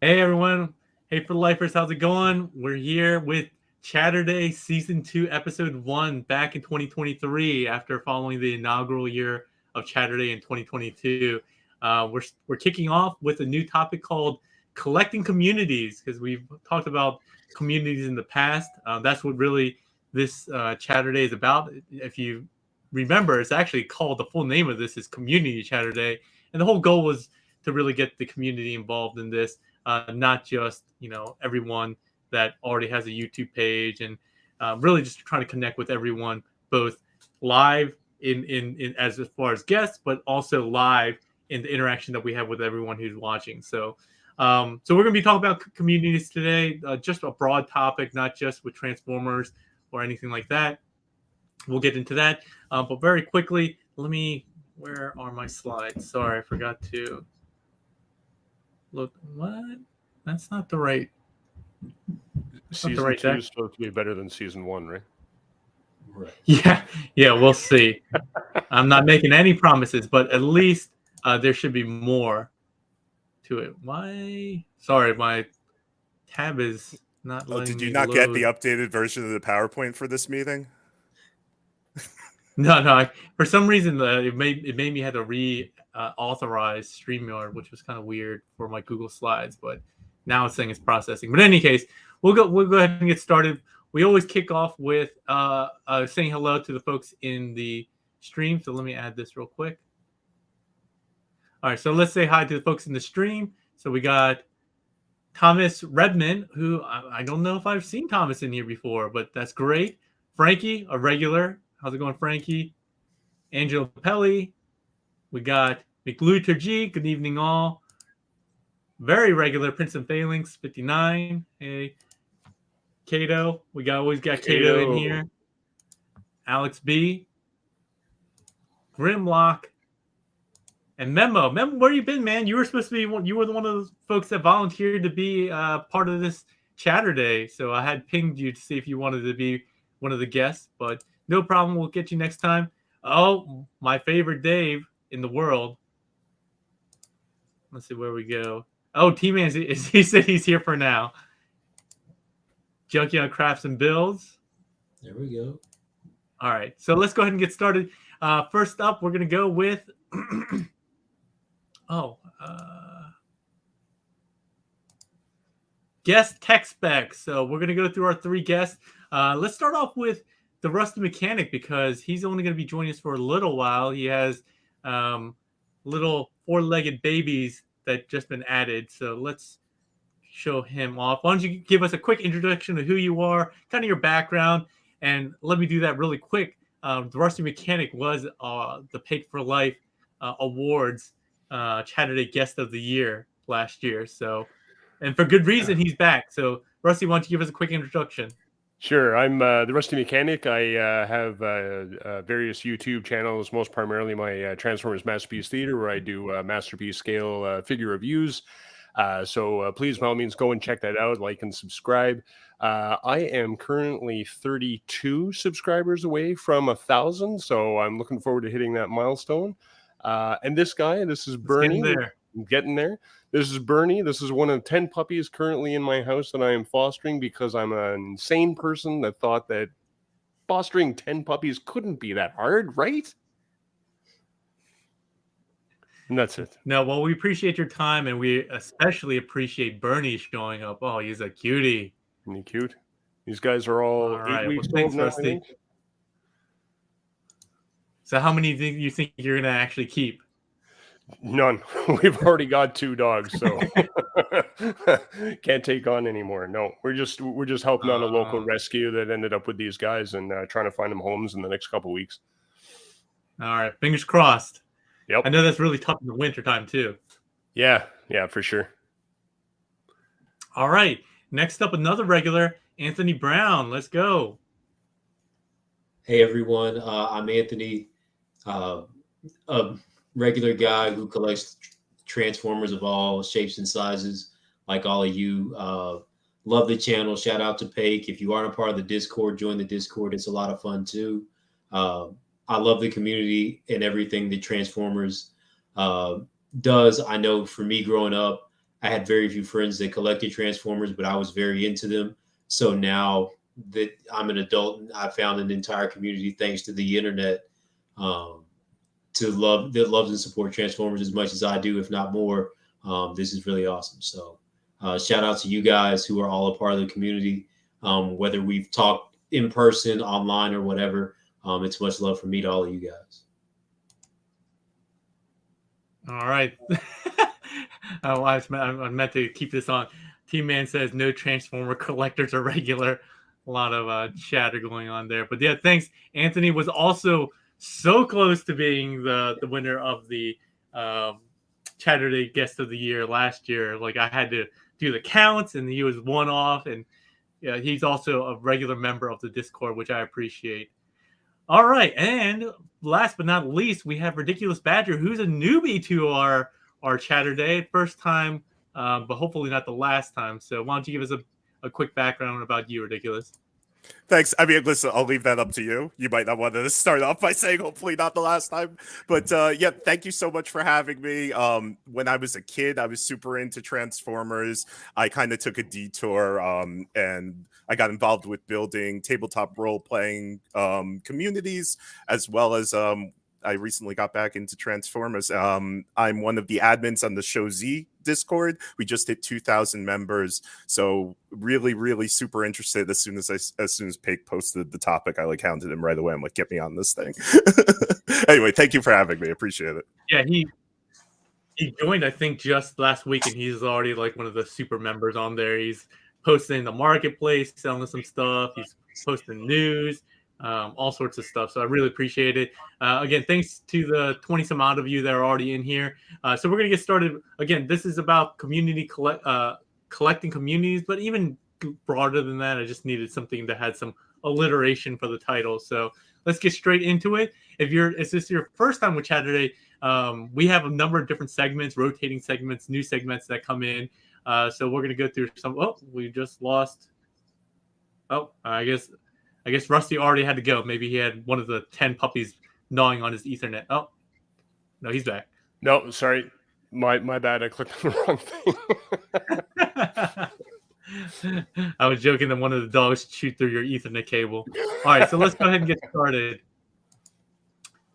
Hey everyone, hey for lifers, how's it going? We're here with Chatterday Season 2, Episode 1, back in 2023 after following the inaugural year of Chatterday in 2022. We're kicking off with a new topic called collecting communities because we've talked about communities in the past. That's what really this Chatterday is about. If you remember, it's actually called, the full name of this is Community Chatterday, and the whole goal was to really get the community involved in this, not just everyone that already has a YouTube page, and really just trying to connect with everyone, both live in as far as guests, but also live in the interaction that we have with everyone who's watching. So we're going to be talking about communities today, just a broad topic, not just with Transformers or anything like that. We'll get into that, but very quickly, where are my slides? Sorry, I forgot to look. What? That's not the right. That's not the Season right two deck. is supposed to be better than season one, right? Right. Yeah, we'll see. I'm not making any promises, but at least there should be more to it. Why? Sorry, my tab is not Oh, letting did you me not get the load. updated version of the PowerPoint for this meeting? No. For some reason, it made me have to authorize StreamYard, which was kind of weird for my Google Slides. But now it's saying it's processing. But in any case, we'll go ahead and get started. We always kick off with saying hello to the folks in the stream. So let me add this real quick. All right, so let's say hi to the folks in the stream. So we got Thomas Redmond, who I don't know if I've seen Thomas in here before, but that's great. Frankie, a regular. How's it going, Frankie? Angelo Pelli. We got McLuter G. Good evening, all. Very regular Prince and Phalanx, 59. Hey. Cato. Always got Cato in here. Alex B. Grimlock. And Memo, where you been, man? You were supposed to be. You were one of those folks that volunteered to be part of this Chatterday. So I had pinged you to see if you wanted to be one of the guests, but no problem. We'll get you next time. Oh, my favorite Dave in the world. Let's see where we go. Oh, T-Man, he said he's here for now. Junkie on Crafts and Builds. There we go. All right, so let's go ahead and get started. First up, we're going to go with... guest tech specs. So we're going to go through our three guests. Let's start off with the Rusty Mechanic, because he's only going to be joining us for a little while. He has little four-legged babies that just been added. So let's show him off. Why don't you give us a quick introduction of who you are, kind of your background, and let me do that really quick. The Rusty Mechanic was the Paid for Life Awards Chatterday Guest of the Year last year. So, and for good reason, he's back. So, Rusty, why don't you give us a quick introduction? Sure. I'm the Rusty Mechanic. I have various YouTube channels, most primarily my Transformers Masterpiece Theater, where I do masterpiece scale figure reviews. So please, by all means, go and check that out, like and subscribe. I am currently 32 subscribers away from 1,000, so I'm looking forward to hitting that milestone. And this guy, this is Bernie. I'm getting there. This is Bernie. This is one of 10 puppies currently in my house that I am fostering, because I'm an insane person that thought that fostering 10 puppies couldn't be that hard, right? And that's it. No, well, we appreciate your time, and we especially appreciate Bernie showing up. Oh, he's a cutie. Isn't he cute? These guys are all 8 weeks old now, I think. So how many do you think you're going to actually keep? None. We've already got 2 dogs, so can't take on anymore. No, we're just helping on a local rescue that ended up with these guys, and trying to find them homes in the next couple of weeks. All right, fingers crossed. Yep. I know that's really tough in the wintertime too. Yeah, for sure. All right, next up, another regular, Anthony Brown. Let's go. Hey everyone, I'm Anthony, a regular guy who collects Transformers of all shapes and sizes, like all of you. Love the channel. Shout out to Paik. If you aren't a part of the Discord, join the Discord. It's a lot of fun too. I love the community and everything that Transformers does. I know for me growing up, I had very few friends that collected Transformers, but I was very into them. So now that I'm an adult, I found an entire community thanks to the internet that loves and support Transformers as much as I do, if not more. This is really awesome. So shout out to you guys who are all a part of the community, whether we've talked in person, online, or whatever. It's much love from me to all of you guys. All right. Oh, I meant to keep this on. Team Man says no Transformer collectors are regular. A lot of chatter going on there. But yeah, thanks. Anthony was also so close to being the winner of the Chatterday Guest of the Year last year. Like, I had to do the counts, and he was one off. And yeah, he's also a regular member of the Discord, which I appreciate. All right, and last but not least, we have Ridiculous Badger, who's a newbie to our Chatterday, first time, but hopefully not the last time. So why don't you give us a quick background about you, Ridiculous? Thanks. I mean, listen, I'll leave that up to you. You might not want to start off by saying hopefully not the last time. But yeah, thank you so much for having me. When I was a kid, I was super into Transformers. I kind of took a detour and I got involved with building tabletop role-playing communities, as well as I recently got back into Transformers. I'm one of the admins on the Show Z Discord. We just hit 2,000 members, so really, really super interested. As soon as Pake posted the topic, I like hounded him right away. I'm like, get me on this thing. Anyway, thank you for having me. Appreciate it. Yeah, he joined, I think, just last week, and he's already like one of the super members on there. He's posting the marketplace, selling some stuff. He's posting news. All sorts of stuff. So I really appreciate it. Again, thanks to the 20 some odd of you that are already in here. So we're going to get started. Again, this is about collecting communities, but even broader than that, I just needed something that had some alliteration for the title. So let's get straight into it. Is this your first time with Chatterday? We have a number of different segments, rotating segments, new segments that come in. So we're going to go through some. Oh, we just lost. Oh, I guess Rusty already had to go. Maybe he had one of the 10 puppies gnawing on his Ethernet. Oh, no, he's back. No, sorry. My bad. I clicked on the wrong thing. I was joking that one of the dogs chewed through your Ethernet cable. All right, so let's go ahead and get started.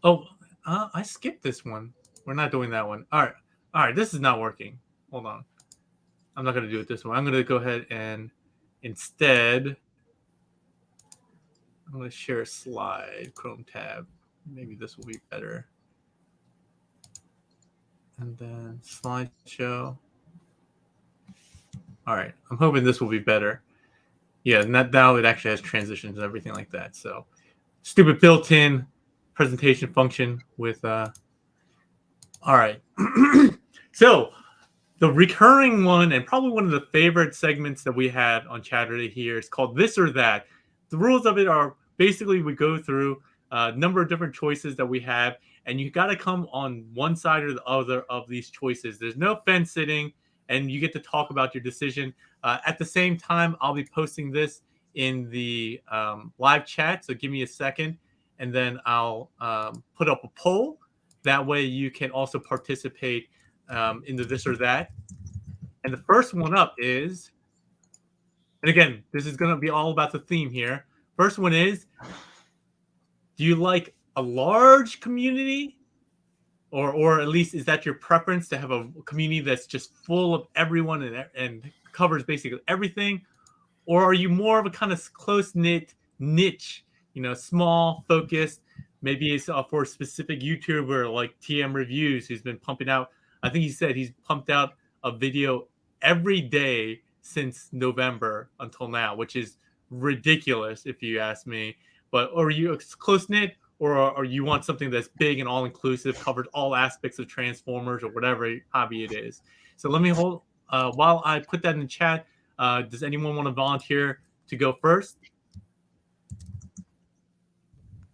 Oh, I skipped this one. We're not doing that one. All right, this is not working. Hold on. I'm not going to do it this one. I'm going to go ahead and instead... I'm going to share a slide, Chrome tab. Maybe this will be better. And then slideshow. All right. I'm hoping this will be better. Yeah, now it actually has transitions and everything like that. So stupid built-in presentation function with... All right. So the recurring one, and probably one of the favorite segments that we had on Chatterday here, is called This or That. The rules of it are basically we go through a number of different choices that we have, and you got to come on one side or the other of these choices. There's no fence sitting, and you get to talk about your decision. At the same time, I'll be posting this in the live chat, so give me a second, and then I'll put up a poll. That way you can also participate in the This or That. And the first one up is... And again, this is going to be all about the theme here. First one is, do you like a large community? Or at least is that your preference to have a community that's just full of everyone and covers basically everything? Or are you more of a kind of close-knit niche, small, focused? Maybe it's for a specific YouTuber like TM Reviews who's been pumping out. I think he said he's pumped out a video every day since November until now, which is ridiculous if you ask me. But are you close-knit, or you want something that's big and all-inclusive, covers all aspects of Transformers or whatever hobby it is? So let me hold while I put that in the chat. Does anyone want to volunteer to go first?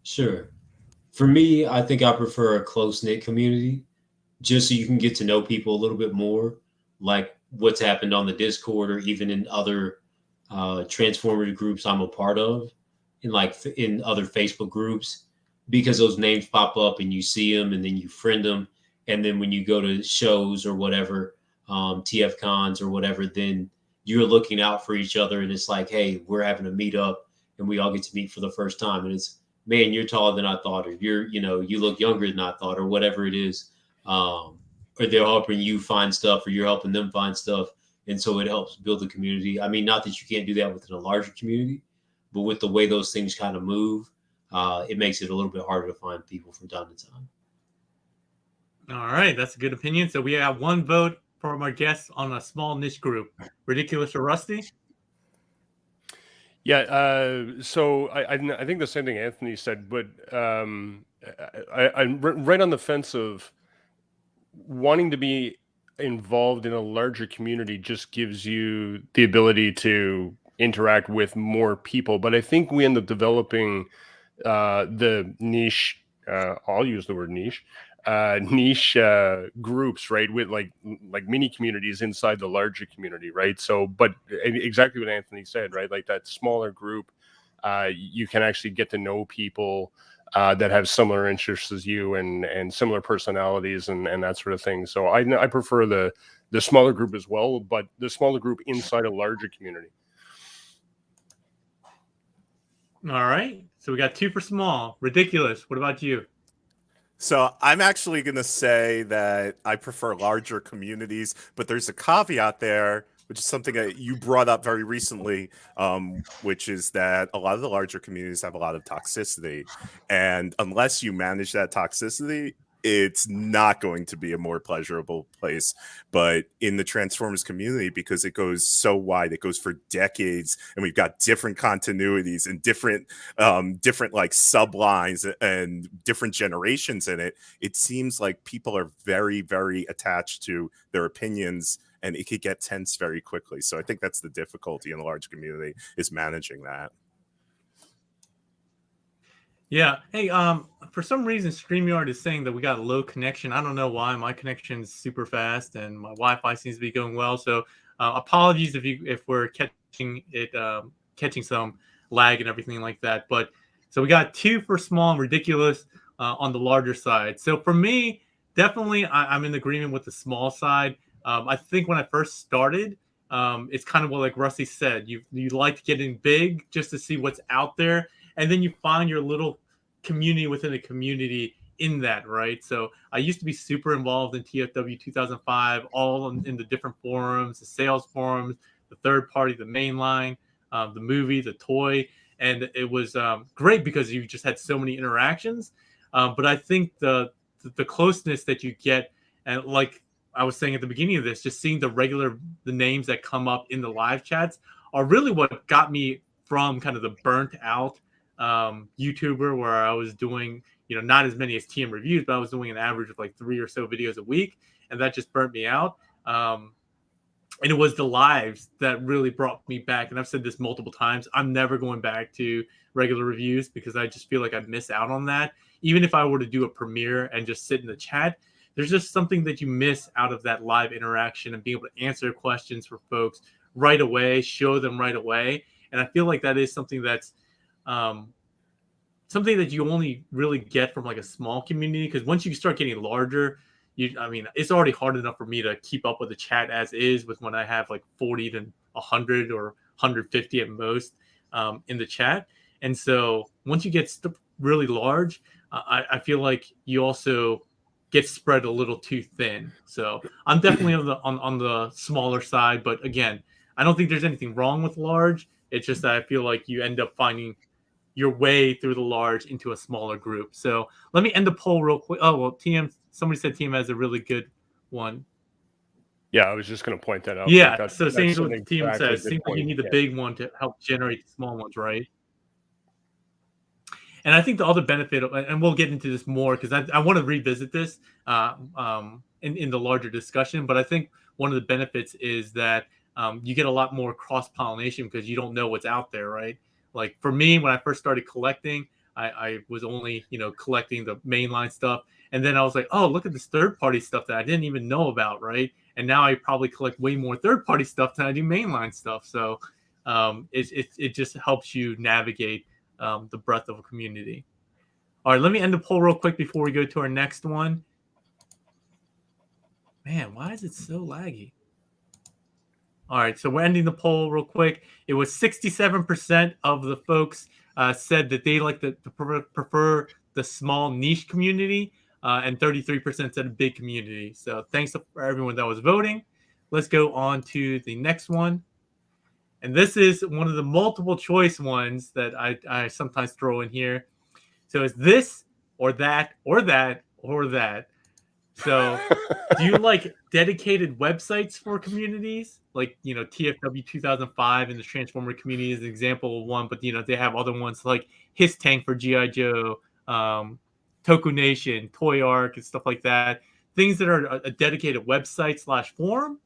Sure. For me, I think I prefer a close-knit community, just so you can get to know people a little bit more, like what's happened on the Discord or even in other Transformer groups I'm a part of, in other Facebook groups, because those names pop up and you see them and then you friend them. And then when you go to shows or whatever, TF cons or whatever, then you're looking out for each other, and it's like, hey, we're having a meet up and we all get to meet for the first time. And it's, man, you're taller than I thought, or you look younger than I thought, or whatever it is. Or they're helping you find stuff, or you're helping them find stuff. And so it helps build the community. I mean, not that you can't do that within a larger community, but with the way those things kind of move, it makes it a little bit harder to find people from time to time. All right, that's a good opinion. So we have one vote from our guests on a small niche group. Ridiculous or Rusty? Yeah, so I think the same thing Anthony said, but I'm right on the fence of wanting to be involved in a larger community just gives you the ability to interact with more people. But I think we end up developing the niche, I'll use the word niche groups, right, with like mini communities inside the larger community, right? So, but exactly what Anthony said, right, like that smaller group, you can actually get to know people that have similar interests as you and similar personalities and that sort of thing. So I prefer the smaller group as well, but the smaller group inside a larger community. All right, so we got 2 for small. Ridiculous. What about you? So I'm actually going to say that I prefer larger communities, but there's a caveat there, which is something that you brought up very recently, which is that a lot of the larger communities have a lot of toxicity. And unless you manage that toxicity, it's not going to be a more pleasurable place. But in the Transformers community, because it goes so wide, it goes for decades, and we've got different continuities and different like sublines and different generations in it, it seems like people are very, very attached to their opinions, and it could get tense very quickly. So I think that's the difficulty in a large community, is managing that. Yeah. Hey, for some reason, StreamYard is saying that we got a low connection. I don't know why. My connection's super fast, and my Wi-Fi seems to be going well. So, apologies if we're catching some lag and everything like that. But so we got 2 for small and ridiculous on the larger side. So for me, definitely, I'm in agreement with the small side. I think when I first started, it's kind of what like Rusty said. You like getting big just to see what's out there. And then you find your little community within a community in that, right? So I used to be super involved in TFW 2005, all in the different forums, the sales forums, the third party, the mainline, the movie, the toy. And it was great because you just had so many interactions. But I think the closeness that you get, and like I was saying at the beginning of this, just seeing the names that come up in the live chats are really what got me from kind of the burnt out YouTuber, where I was doing, not as many as TM reviews, but I was doing an average of like 3 or so videos a week, and that just burnt me out. And it was the lives that really brought me back. And I've said this multiple times, I'm never going back to regular reviews because I just feel like I'd miss out on that. Even if I were to do a premiere and just sit in the chat, there's just something that you miss out of that live interaction and being able to answer questions for folks right away, show them right away. And I feel like that is something that's something that you only really get from like a small community, because once you start getting larger, it's already hard enough for me to keep up with the chat as is, with when I have like 40 to 100 or 150 at most in the chat. And so once you get really large, I feel like you also get spread a little too thin. So I'm definitely on the smaller side, but again, I don't think there's anything wrong with large. It's just that I feel like you end up finding your way through the large into a smaller group. So let me end the poll real quick. Oh, well, somebody said TM has a really good one. Yeah, I was just going to point that out. Yeah, like so same as what TM says. good Seems like you point. need the big one to help generate the small ones, right? And I think the other benefit, and we'll get into this more because I want to revisit this in the larger discussion, but I think one of the benefits is that you get a lot more cross-pollination because you don't know what's out there, right? Like for me, when I first started collecting, I was only, collecting the mainline stuff. And then I was like, oh, look at this third-party stuff that I didn't even know about, right? And now I probably collect way more third-party stuff than I do mainline stuff. So it just helps you navigate the breadth of a community. All right, let me end the poll real quick before we go to our next one. Man, why is it so laggy? All right, so we're ending the poll real quick. It was 67% of the folks said that they like to prefer the small niche community, and 33% said a big community. So thanks for everyone that was voting. Let's go on to the next one. And this is one of the multiple choice ones that I sometimes throw in here. So it's this or that or that or that. So do you like dedicated websites for communities? Like, TFW 2005 and the Transformer community is an example of one, but, they have other ones like His Tank for G.I. Joe, Toku Nation, Toy Arc, and stuff like that. Things that are a dedicated website / forum.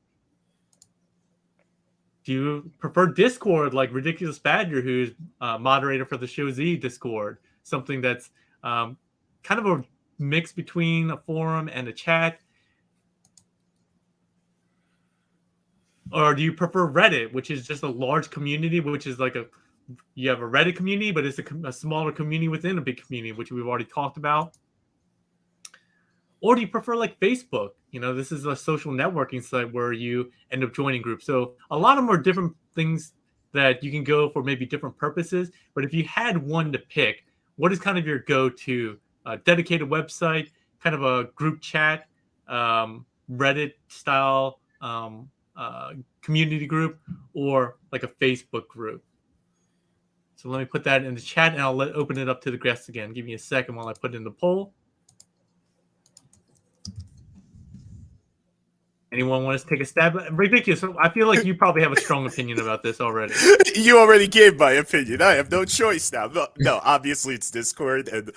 Do you prefer Discord like Ridiculous Badger, who's moderator for the Show Z Discord? Something that's kind of a mix between a forum and a chat. Or do you prefer Reddit, which is just a large community, which is like you have a Reddit community, but it's a smaller community within a big community, which we've already talked about? Or do you prefer like Facebook? This is a social networking site where you end up joining groups. So a lot of them are different things that you can go for maybe different purposes. But if you had one to pick, what is kind of your go-to? Dedicated website, kind of a group chat, Reddit style community group, or like a Facebook group? So let me put that in the chat, and I'll open it up to the guests again. Give me a second while I put in the poll. Anyone want to take a stab? Ridiculous. I feel like you probably have a strong opinion about this already. You already gave my opinion. I have no choice now. No, obviously it's Discord, and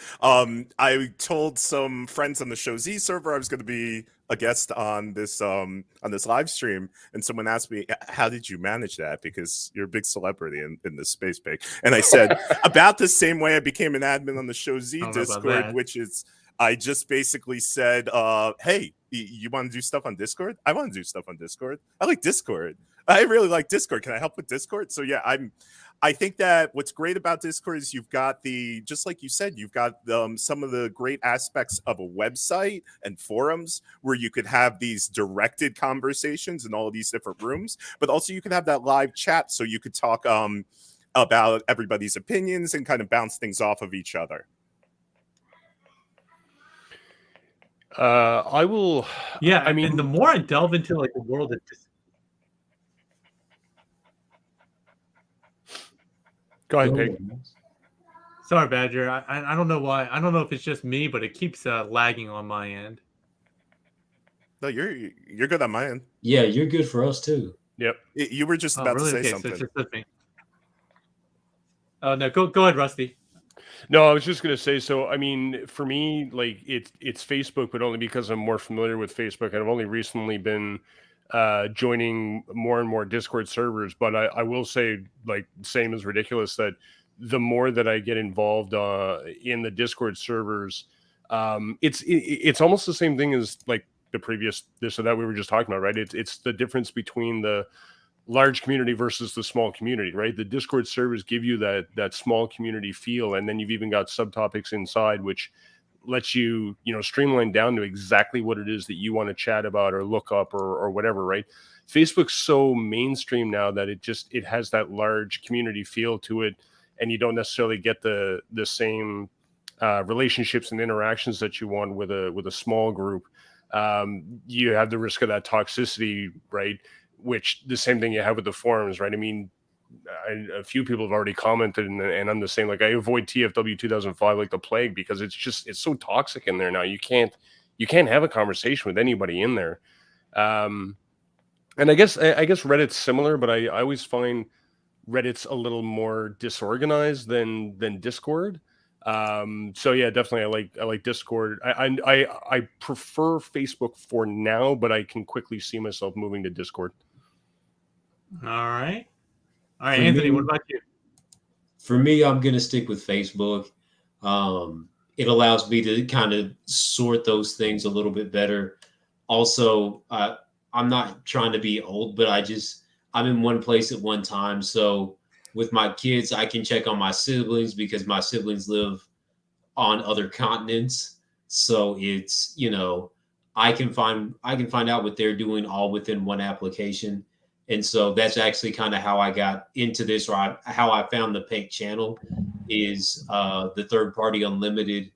I told some friends on the Show Z server I was going to be a guest on this live stream, and someone asked me, "How did you manage that? Because you're a big celebrity in this space, pig." And I said, about the same way I became an admin on the Show Z Discord, which is I just basically said, "Hey, you want to do stuff on Discord? I want to do stuff on Discord. I like Discord. I really like Discord. Can I help with Discord?" So yeah, I think that what's great about Discord is you've got just like you said, you've got some of the great aspects of a website and forums where you could have these directed conversations in all of these different rooms, but also you could have that live chat so you could talk about everybody's opinions and kind of bounce things off of each other. I will. Yeah, I mean, and the more I delve into like the world of go ahead, Pig. Sorry, Badger. I don't know why. I don't know if it's just me, but it keeps lagging on my end. No, you're good on my end. Yeah, you're good for us too. Yep. You were just about to say something. So it's just me. Oh no, go ahead, Rusty. No, I was just going to say, so, I mean, for me, like, it's Facebook, but only because I'm more familiar with Facebook. And I've only recently been joining more and more Discord servers. But I will say, like, same as Ridiculous, that the more that I get involved in the Discord servers, it's almost the same thing as, like, the previous this or that we were just talking about, right? It's the difference between the large community versus the small community, right? The Discord servers give you that small community feel, and then you've even got subtopics inside, which lets you, streamline down to exactly what it is that you want to chat about or look up or whatever, right? Facebook's so mainstream now that it has that large community feel to it, and you don't necessarily get the same relationships and interactions that you want with a small group. You have the risk of that toxicity, right? Which the same thing you have with the forums, right? I mean, a few people have already commented, and I'm the same. Like, I avoid TFW 2005 like the plague because it's so toxic in there now. You can't have a conversation with anybody in there. And I guess Reddit's similar, but I always find Reddit's a little more disorganized than Discord. So yeah, definitely I like Discord. I prefer Facebook for now, but I can quickly see myself moving to Discord. All right, Anthony, what about you? For me, I'm gonna stick with Facebook. It allows me to kind of sort those things a little bit better. Also, I'm not trying to be old, but I'm in one place at one time. So with my kids, I can check on my siblings because my siblings live on other continents. So it's, I can find out what they're doing all within one application. And so that's actually kind of how I got into this, or how I found the Pake channel is the Third Party Unlimited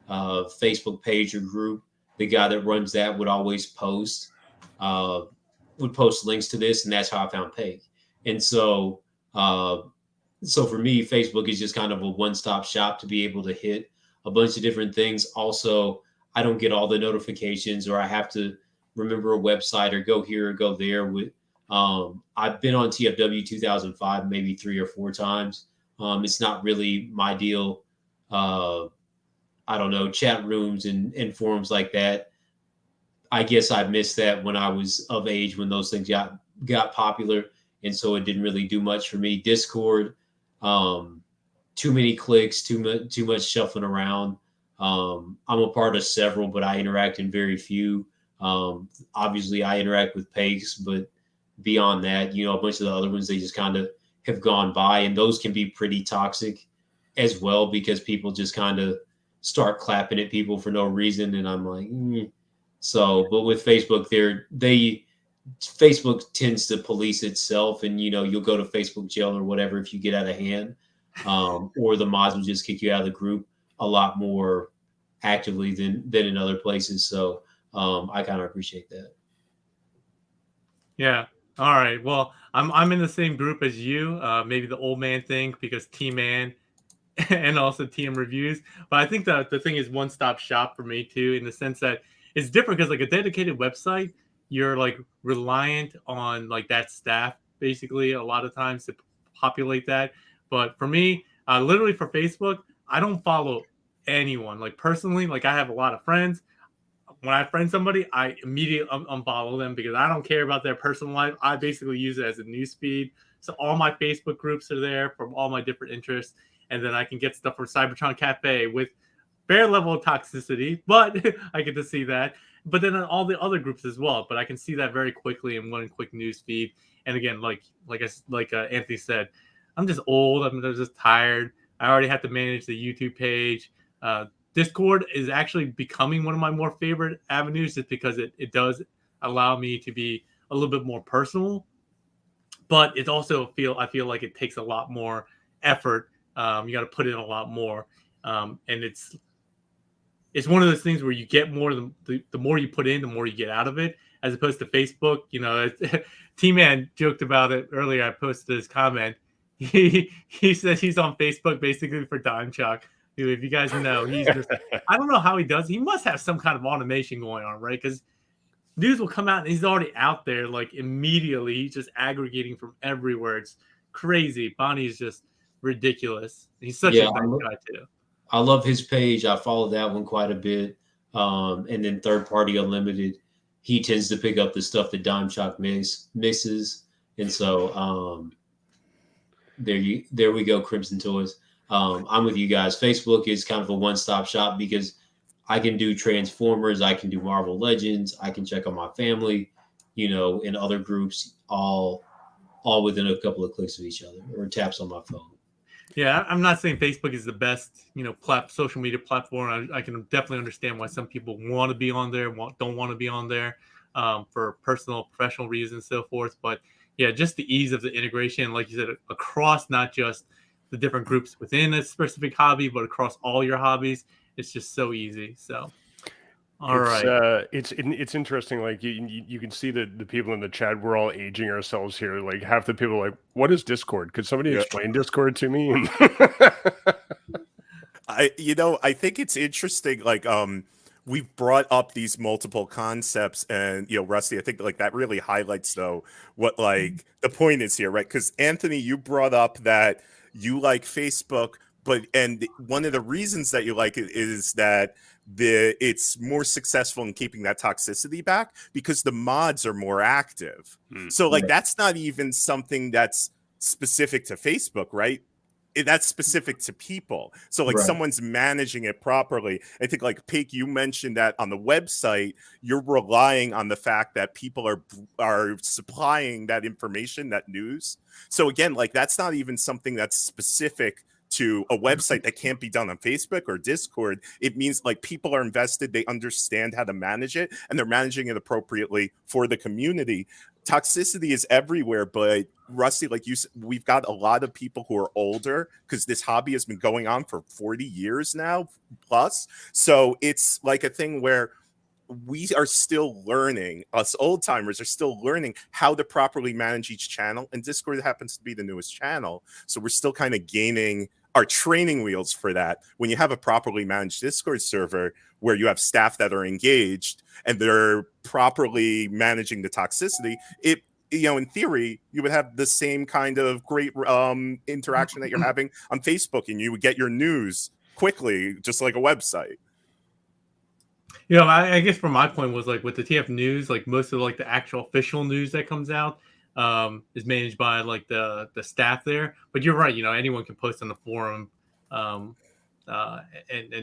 Facebook page or group. The guy that runs that would always post links to this, and that's how I found Pake. And so so for me, Facebook is just kind of a one-stop shop to be able to hit a bunch of different things. Also, I don't get all the notifications, or I have to remember a website or go here or go there. I've been on TFW 2005 maybe 3 or 4 times. It's not really my deal. I don't know, chat rooms and forums like that. I guess I missed that when I was of age, when those things got popular, and so it didn't really do much for me. Discord, too many clicks, too much shuffling around. I'm a part of several, but I interact in very few. Obviously, I interact with Pakes, but beyond that, a bunch of the other ones, they just kind of have gone by, and those can be pretty toxic as well, because people just kind of start clapping at people for no reason, and I'm like, So, but with Facebook, Facebook tends to police itself, and you'll go to Facebook jail or whatever if you get out of hand, or the mods will just kick you out of the group a lot more actively than in other places. So I kind of appreciate that. Yeah. All right. Well, I'm in the same group as you. Maybe the old man thing, because T-Man and also TM reviews. But I think the thing is one-stop shop for me too, in the sense that it's different, because like a dedicated website, you're like reliant on like that staff basically a lot of times to populate that. But for me, literally for Facebook, I don't follow anyone. Like personally, like I have a lot of friends. When I friend somebody, I immediately unfollow them, because I don't care about their personal life. I basically use it as a news feed. So all my Facebook groups are there from all my different interests. And then I can get stuff from Cybertron Cafe with fair level of toxicity, but I get to see that. But then on all the other groups as well. But I can see that very quickly in one quick news feed. And again, like Anthony said, I'm just old. I'm just tired. I already have to manage the YouTube page. Discord is actually becoming one of my more favorite avenues, just because it does allow me to be a little bit more personal. But it also I feel like it takes a lot more effort. You got to put in a lot more, and it's one of those things where you get more. The more you put in, the more you get out of it, as opposed to Facebook. T-Man joked about it earlier. I posted his comment. He says he's on Facebook basically for Dime Chalk. Dude, if you guys know, he's just, I don't know how he does. He must have some kind of automation going on, right? Because news will come out and he's already out there like immediately. He's just aggregating from everywhere. It's crazy. Bonnie's just ridiculous. He's such a nice guy too. I love his page. I follow that one quite a bit. And then Third Party Unlimited, he tends to pick up the stuff that Dime Chalk misses. And so there we go, Crimson Toys. I'm with you guys. Facebook is kind of a one-stop shop, because I can do Transformers, I can do Marvel Legends, I can check on my family, in other groups, all within a couple of clicks of each other, or taps on my phone. Yeah, I'm not saying Facebook is the best, social media platform. I can definitely understand why some people want to be on there, don't want to be on there, for personal, professional reasons, and so forth. But yeah, just the ease of the integration, like you said, across not just the different groups within a specific hobby, but across all your hobbies. It's just so easy. So, all right. It's interesting. Like you can see the people in the chat. We're all aging ourselves here. Like half the people are like, what is Discord? Could somebody explain Discord to me? I think it's interesting. Like, we've brought up these multiple concepts, and Rusty, I think like that really highlights though what like the point is here, right? Because Anthony, you brought up that you like Facebook, and one of the reasons that you like it is that it's more successful in keeping that toxicity back, because the mods are more active. So like that's not even something that's specific to Facebook, right? That's specific to people. So like someone's managing it properly. I think like Pake, you mentioned that on the website, you're relying on the fact that people are supplying that information, that news. So again, like that's not even something that's specific to a website that can't be done on Facebook or Discord, it means like people are invested, they understand how to manage it, and they're managing it appropriately for the community. Toxicity is everywhere, but Rusty, like you said, we've got a lot of people who are older because this hobby has been going on for 40 years now plus. So it's like a thing where we are still learning, us old timers are still learning how to properly manage each channel. And Discord happens to be the newest channel. So we're still kind of gaining our training wheels for that. When you have a properly managed Discord server where you have staff that are engaged and they're properly managing the toxicity, it, you know, in theory, you would have the same kind of great interaction that you're having on Facebook, and you would get your news quickly, just like a website. You know, I guess from my point was like with the TF news, like most of like the actual official news that comes out is managed by like the staff there. But you're right, you know, anyone can post on the forum. And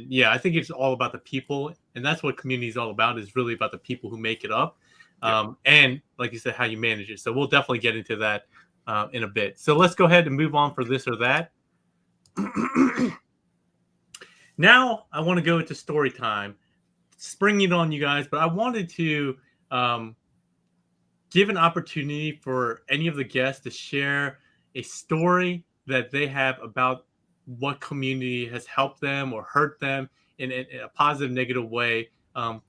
yeah, I think it's all about the people, and that's what community is all about, is really about the people who make it up. And like you said, how you manage it. So we'll definitely get into that in a bit. So let's go ahead and move on for this or that. Now I want to go into story time. Springing it on you guys, but I wanted to give an opportunity for any of the guests to share a story that they have about what community has helped them or hurt them in a positive, negative way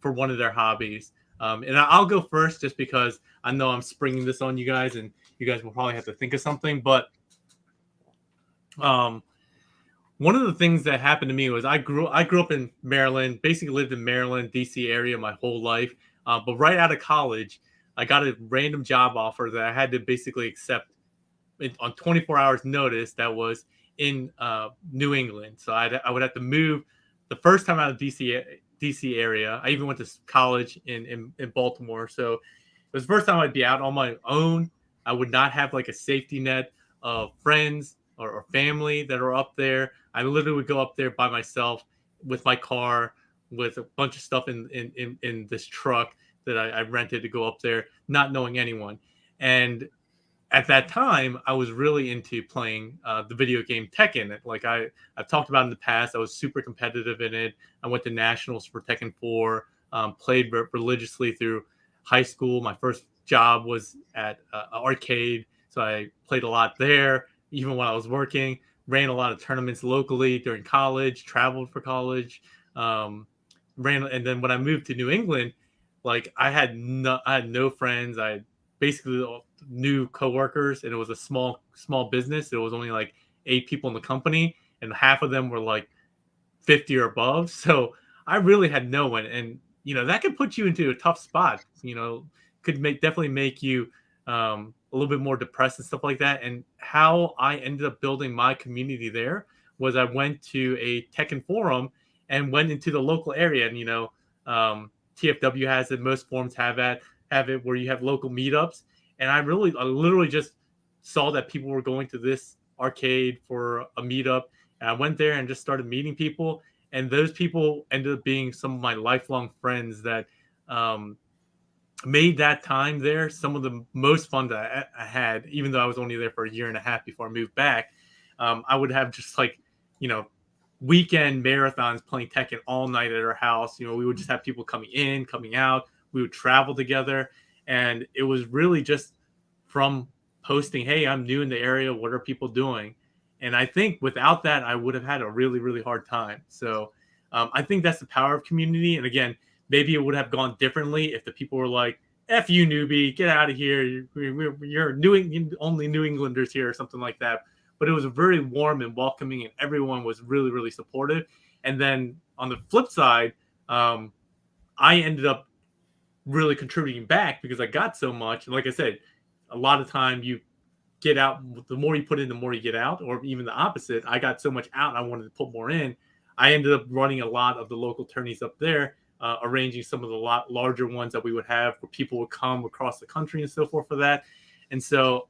for one of their hobbies. And I'll go first just because I know I'm springing this on you guys, and you guys will probably have to think of something. But one of the things that happened to me was I grew up in Maryland, basically lived in Maryland, DC area my whole life. But right out of college, I got a random job offer that I had to basically accept on 24 hours notice that was in New England. So I would have to move the first time out of DC area. I even went to college in Baltimore. So it was the first time I'd be out on my own. I would not have like a safety net of friends or family that are up there. I literally would go up there by myself with my car, with a bunch of stuff in this truck that I rented to go up there, not knowing anyone. And at that time, I was really into playing the video game Tekken. Like I've talked about in the past, I was super competitive in it. I went to nationals for Tekken 4, played religiously through high school. My first job was at an arcade, so I played a lot there. Even when I was working, ran a lot of tournaments locally during college, traveled for college, and then when I moved to New England, like I had no friends. I basically new coworkers, and it was a small business. There was only like 8 people in the company, and half of them were like 50 or above. So I really had no one, and you know that could put you into a tough spot. You know, could definitely make you a little bit more depressed and stuff like that. And how I ended up building my community there was I went to a Tekken forum and went into the local area. And, you know, TFW has it. Most forums have it where you have local meetups. And I literally just saw that people were going to this arcade for a meetup. And I went there and just started meeting people. And those people ended up being some of my lifelong friends that made that time there some of the most fun that I had, even though I was only there for a year and a half before I moved back. I would have just like, you know, weekend marathons playing Tekken all night at our house. You know, we would just have people coming in, coming out. We would travel together. And it was really just from posting, hey, I'm new in the area. What are people doing? And I think without that, I would have had a really, really hard time. So I think that's the power of community. And again, maybe it would have gone differently if the people were like, F you, newbie, get out of here. You're only New Englanders here or something like that. But it was very warm and welcoming, and everyone was really, really supportive. And then on the flip side, I ended up really contributing back because I got so much. And like I said, a lot of time you get out, the more you put in, the more you get out, or even the opposite. I got so much out, I wanted to put more in. I ended up running a lot of the local tourneys up there. Arranging some of the larger ones that we would have where people would come across the country and so forth for that. And so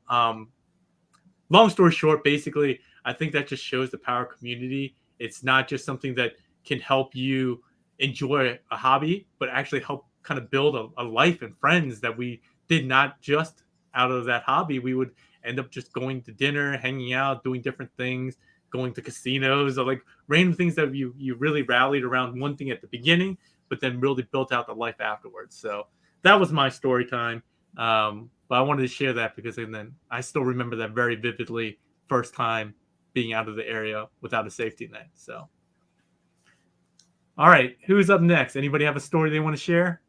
long story short, basically, I think that just shows the power of community. It's not just something that can help you enjoy a hobby, but actually help kind of build a life and friends that we did not just out of that hobby. We would end up just going to dinner, hanging out, doing different things, going to casinos, or like random things that you really rallied around one thing at the beginning, but then really built out the life afterwards. So that was my story time. But I wanted to share that because then I still remember that very vividly, first time being out of the area without a safety net. So, all right, who's up next? Anybody have a story they want to share?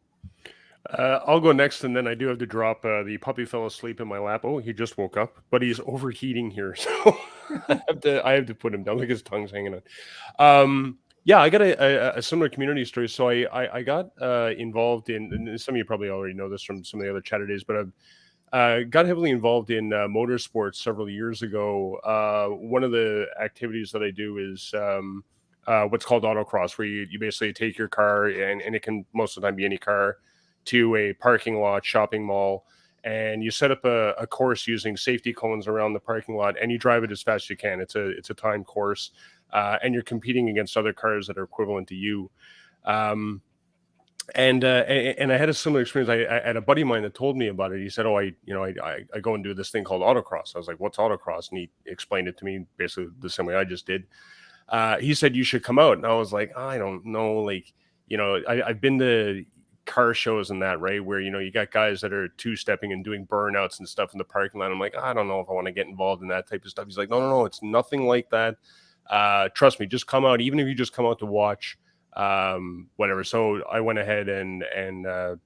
I'll go next, and then I do have to drop. The puppy fell asleep in my lap. Oh, he just woke up, but he's overheating here, so I have to put him down. Like his tongue's hanging on. Yeah, I got a similar community story. So I got involved in, and some of you probably already know this from some of the other Chatterdays, but I've got heavily involved in motorsports several years ago. One of the activities that I do is what's called autocross, where you basically take your car, and it can most of the time be any car, to a parking lot, shopping mall, and you set up a course using safety cones around the parking lot, and you drive it as fast as you can. It's a timed course, and you're competing against other cars that are equivalent to you. And I had a similar experience. I had a buddy of mine that told me about it. He said, "Oh, I go and do this thing called autocross." I was like, "What's autocross?" And he explained it to me basically the same way I just did. He said, "You should come out," and I was like, "I don't know, like, I've been to car shows and that, right, where you got guys that are two-stepping and doing burnouts and stuff in the parking lot. I'm like, I don't know if I want to get involved in that type of stuff." He's like, no, it's nothing like that. Trust me, just come out. Even if you just come out to watch, whatever. So I went ahead and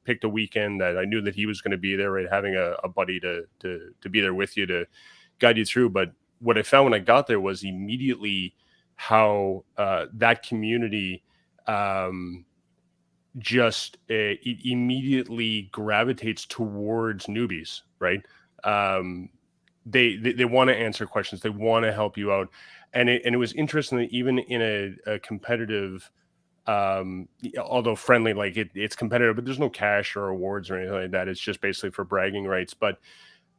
picked a weekend that I knew that he was going to be there, right, having a buddy to be there with you to guide you through. But what I found when I got there was immediately how that community just immediately gravitates towards newbies, right? They want to answer questions, they want to help you out, and it was interesting that even in a competitive, although friendly, like it's competitive, but there's no cash or awards or anything like that. It's just basically for bragging rights. But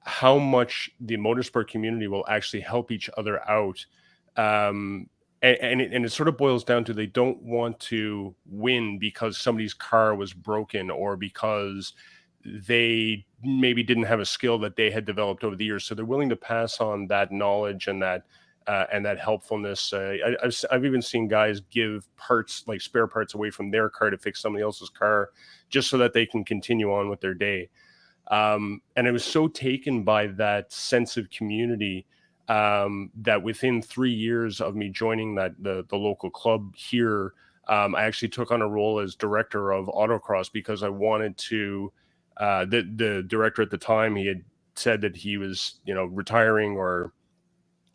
how much the motorsport community will actually help each other out. And it sort of boils down to, they don't want to win because somebody's car was broken or because they maybe didn't have a skill that they had developed over the years. So they're willing to pass on that knowledge and that helpfulness. I've even seen guys give parts, like spare parts, away from their car to fix somebody else's car just so that they can continue on with their day. And I was so taken by that sense of community that within 3 years of me joining the local club here, I actually took on a role as director of autocross because I wanted to. The director at the time, he had said that he was retiring, or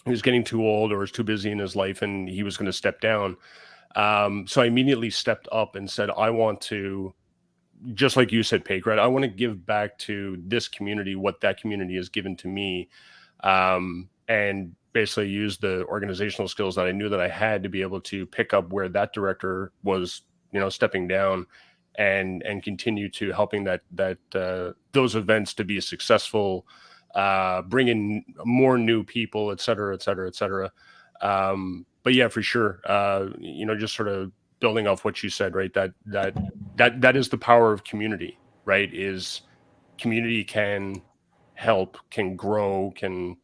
he was getting too old, or was too busy in his life, and he was going to step down. So I immediately stepped up and said, I want to, just like you said, Paige, right? I want to give back to this community what that community has given to me. And basically use the organizational skills that I knew that I had to be able to pick up where that director was, stepping down, and continue to helping that those events to be successful, bring in more new people, et cetera, et cetera, et cetera. But yeah, for sure, just sort of building off what you said, right? That is the power of community, right? Is community can help, can grow, can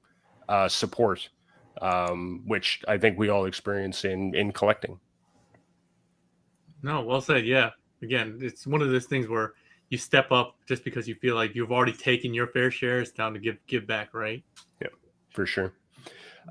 support, which I think we all experience in collecting. No, well said. Yeah. Again, it's one of those things where you step up just because you feel like you've already taken your fair share. It's time to give back, right? Yeah, for sure.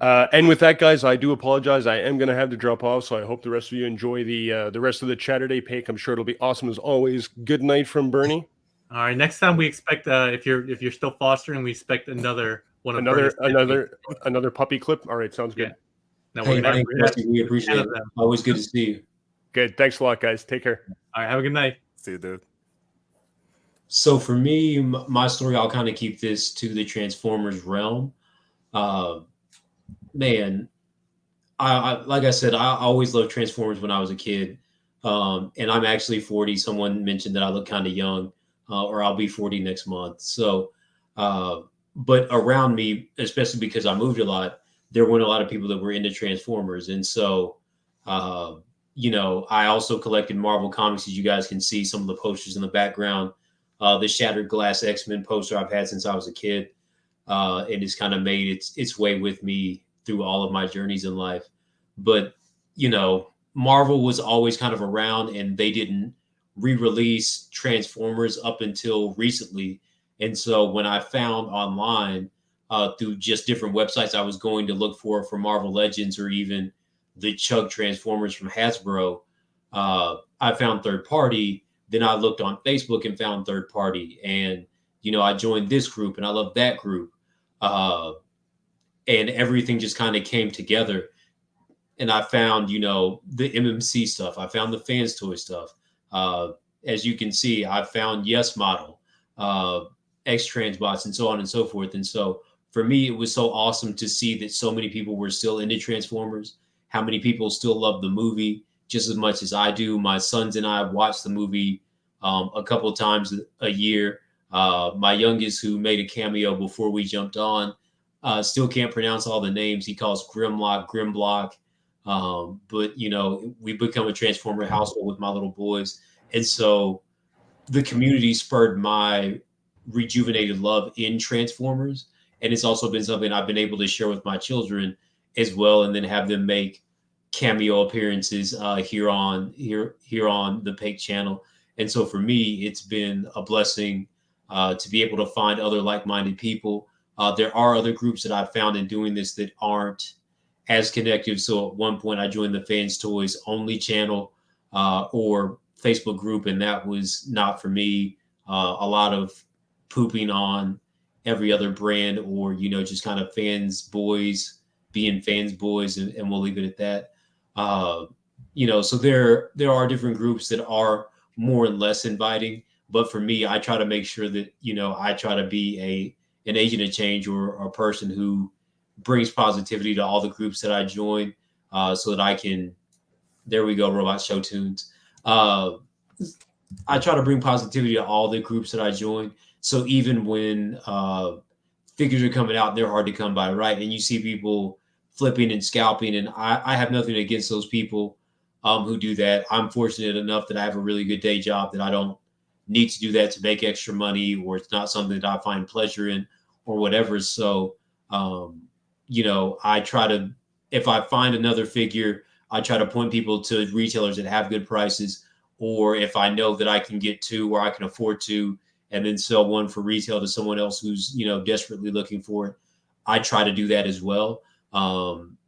And with that, guys, I do apologize. I am going to have to drop off, so I hope the rest of you enjoy the rest of the Chatterday Pake. I'm sure it'll be awesome as always. Good night from Bernie. All right. Next time we expect, if you're still fostering, we expect another one of another puppy clip. All right, sounds good. Yeah. No, hey, we appreciate it. Always good to see you. Good. Thanks a lot, guys. Take care. All right. Have a good night. See you, dude. So for me, my story, I'll kind of keep this to the Transformers realm. Man, I like I said, I always loved Transformers when I was a kid. And I'm actually 40. Someone mentioned that I look kind of young, or I'll be 40 next month. So, but around me, especially because I moved a lot, there weren't a lot of people that were into Transformers. And so, I also collected Marvel comics, as you guys can see some of the posters in the background. The Shattered Glass X-Men poster I've had since I was a kid. It has kind of made its way with me through all of my journeys in life. but Marvel was always kind of around, and they didn't re-release Transformers up until recently. And so when I found online through just different websites I was going to look for Marvel Legends, or even the Chug Transformers from Hasbro, I found third party. Then I looked on Facebook and found third party, and I joined this group and I love that group, and everything just kind of came together. And I found the MMC stuff. I found the Fans Toy stuff. As you can see, I found Yes Model, X Transbots, and so on and so forth. And so for me, it was so awesome to see that so many people were still into Transformers. How many people still love the movie just as much as I do. My sons and I watch the movie a couple of times a year. My youngest, who made a cameo before we jumped on, still can't pronounce all the names. He calls Grimlock. But we become a Transformer household with my little boys. And so the community spurred my rejuvenated love in Transformers. And it's also been something I've been able to share with my children as well, and then have them make cameo appearances here on the Pake channel. And so for me, it's been a blessing to be able to find other like-minded people. There are other groups that I've found in doing this that aren't as connected. So at one point I joined the Fans Toys only channel or Facebook group, and that was not for me. A lot of pooping on every other brand, or just kind of fans boys being fans boys, and we'll leave it at that. So there are different groups that are more and less inviting, but for me, I try to make sure that I try to be an agent of change, or a person who brings positivity to all the groups that I join, so that I can, there we go, Robot Show Tunes. I try to bring positivity to all the groups that I join. So even when figures are coming out, they're hard to come by, right? And you see people flipping and scalping, and I have nothing against those people who do that. I'm fortunate enough that I have a really good day job, that I don't need to do that to make extra money, or it's not something that I find pleasure in, or whatever. So I try to, if I find another figure, I try to point people to retailers that have good prices, or if I know that I can get two, or I can afford to, and then sell one for retail to someone else who's, desperately looking for it, I try to do that as well.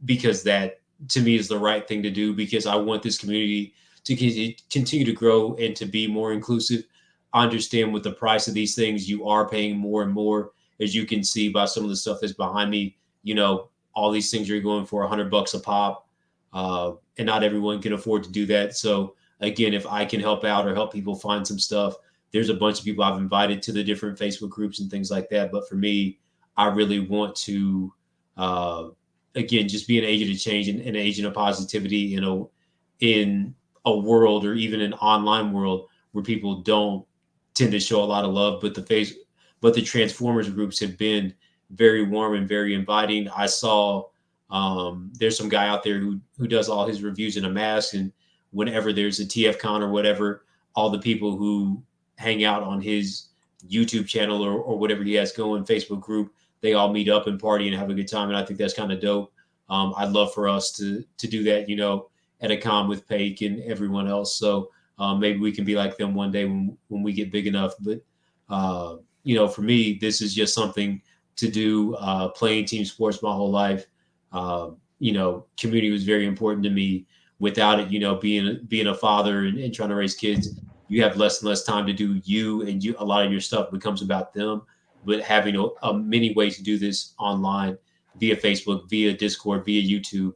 Because that to me is the right thing to do, because I want this community to continue to grow and to be more inclusive. I understand with the price of these things, you are paying more and more, as you can see by some of the stuff that's behind me. All these things are going for $100 a pop, and not everyone can afford to do that. So again, if I can help out or help people find some stuff, there's a bunch of people I've invited to the different Facebook groups and things like that. But for me, I really want to, again, just be an agent of change and an agent of positivity in a world, or even an online world, where people don't tend to show a lot of love. But the Transformers groups have been very warm and very inviting. I saw there's some guy out there who does all his reviews in a mask, and whenever there's a TFCon or whatever, all the people who hang out on his YouTube channel or whatever he has going, Facebook group, they all meet up and party and have a good time. And I think that's kind of dope. I'd love for us to do that, at a con with Pake and everyone else. So maybe we can be like them one day when we get big enough. But, for me, this is just something to do. Playing team sports my whole life. Community was very important to me. Without it, being a father and trying to raise kids, you have less and less time to do you, and a lot of your stuff becomes about them. But having a many ways to do this online, via Facebook, via Discord, via YouTube,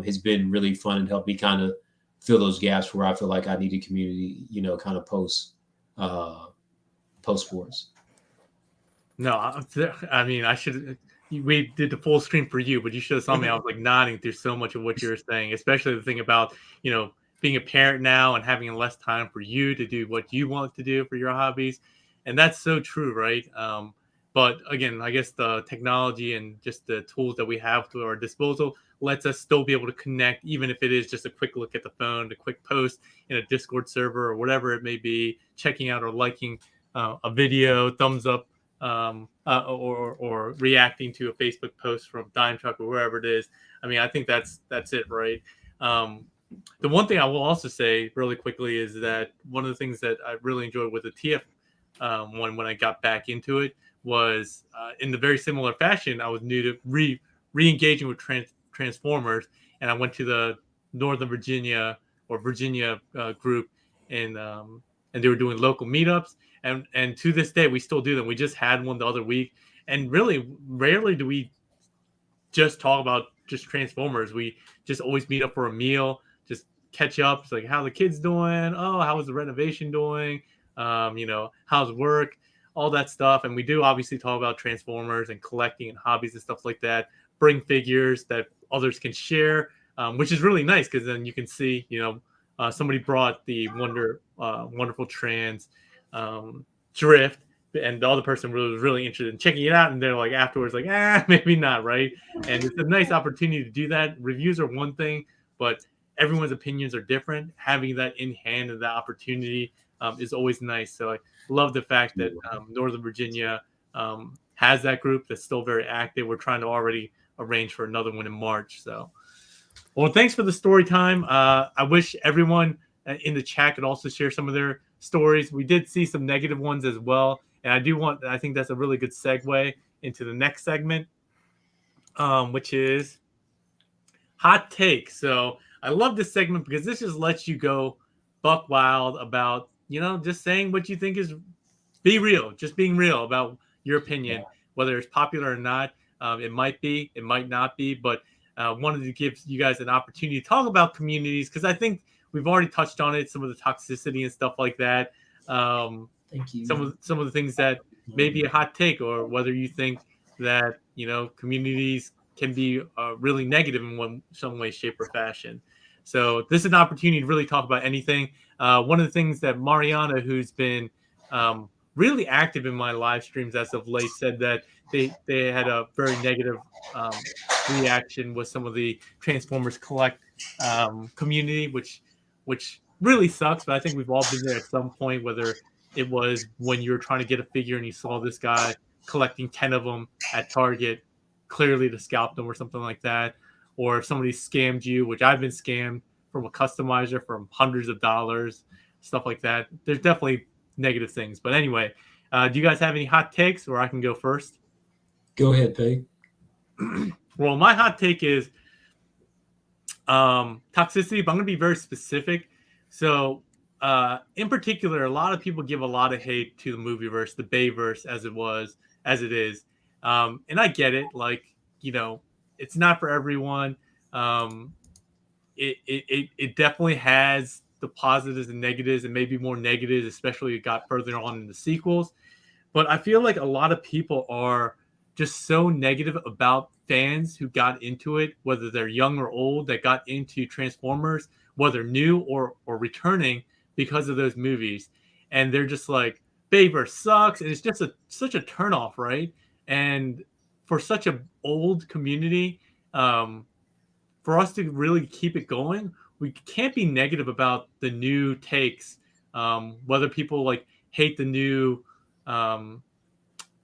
has been really fun and helped me kind of fill those gaps where I feel like I need a community, kind of post sports. No, I mean, we did the full screen for you, but you should have saw me. I was like nodding through so much of what you were saying, especially the thing about, being a parent now and having less time for you to do what you want to do for your hobbies. And that's so true, right? But again, I guess the technology and just the tools that we have to our disposal lets us still be able to connect, even if it is just a quick look at the phone, a quick post in a Discord server or whatever it may be, checking out or liking a video, thumbs up or reacting to a Facebook post from Dime Truck or wherever it is. I mean, I think that's it, right? The one thing I will also say really quickly is that one of the things that I really enjoyed with the TF one when I got back into it was in the very similar fashion. I was new to re-engaging with Transformers, and I went to the Northern Virginia group, and they were doing local meetups, and to this day we still do them. We just had one the other week, and really rarely do we just talk about just Transformers. We just always meet up for a meal, just catch up. It's like, how the kids doing? Oh, how was the renovation doing? How's work? All that stuff. And we do obviously talk about Transformers and collecting and hobbies and stuff like that. Bring figures that others can share, which is really nice because then you can see, somebody brought the wonderful Trans Drift, and the other person was really interested in checking it out, and they're like afterwards like, maybe not, right? And it's a nice opportunity to do that. Reviews are one thing, but everyone's opinions are different. Having that in hand and that opportunity is always nice. So I love the fact that Northern Virginia has that group that's still very active. We're trying to already arrange for another one in March. So, well, thanks for the story time. I wish everyone in the chat could also share some of their stories. We did see some negative ones as well. And I think that's a really good segue into the next segment, which is hot take. So I love this segment because this just lets you go buck wild about, just saying what you think is, be real, just being real about your opinion, whether it's popular or not. It might be, it might not be, but wanted to give you guys an opportunity to talk about communities because I think we've already touched on it, some of the toxicity and stuff like that. Thank you. Some of the things that may be a hot take, or whether you think that communities can be really negative in some way, shape, or fashion. So this is an opportunity to really talk about anything. One of the things that Mariana, who's been really active in my live streams as of late, said that they had a very negative reaction with some of the Transformers Collect community, which really sucks. But I think we've all been there at some point, whether it was when you were trying to get a figure and you saw this guy collecting 10 of them at Target, clearly to scalp them or something like that. Or if somebody scammed you, which I've been scammed from a customizer from hundreds of dollars, stuff like that. There's definitely negative things. But anyway, do you guys have any hot takes, or I can go first? Go ahead, Peg. Well, my hot take is toxicity, but I'm going to be very specific. So in particular, a lot of people give a lot of hate to the movieverse, the Bayverse, as it is. And I get it. Like, it's not for everyone. It definitely has the positives and negatives, and maybe more negatives, especially it got further on in the sequels. But I feel like a lot of people are just so negative about fans who got into it, whether they're young or old, that got into Transformers, whether new or returning, because of those movies. And they're just like, Bayverse sucks. And it's just such a turnoff, right? And for such an old community, for us to really keep it going, we can't be negative about the new takes. Whether people like hate the new,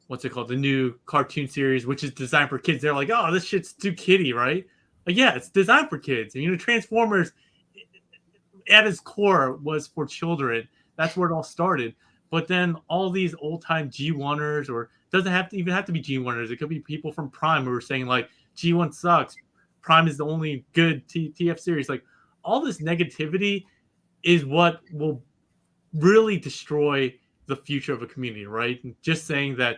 what's it called? The new cartoon series, which is designed for kids. They're like, oh, this shit's too kiddie, right? Like, yeah, it's designed for kids. And, Transformers at its core was for children. That's where it all started. But then all these old time G1ers, or doesn't have to even have to be G1ers. It could be people from Prime who are saying like G1 sucks. Prime is the only good TF series. Like, all this negativity is what will really destroy the future of a community, right? And just saying that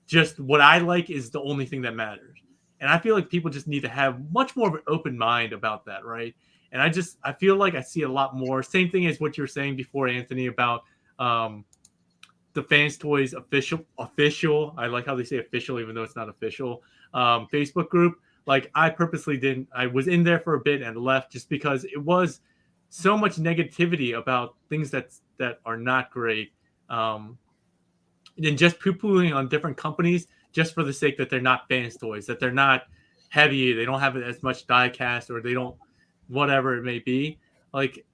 just what I like is the only thing that matters. And I feel like people just need to have much more of an open mind about that, right? And I feel like I see a lot more. Same thing as what you were saying before, Anthony, about the Fans Toys official. I like how they say official, even though it's not official. Facebook group. Like, I purposely didn't. I was in there for a bit and left just because it was so much negativity about things that are not great. And just poo-pooing on different companies just for the sake that they're not Fans Toys, that they're not heavy, they don't have as much die cast, or they don't, whatever it may be. Like,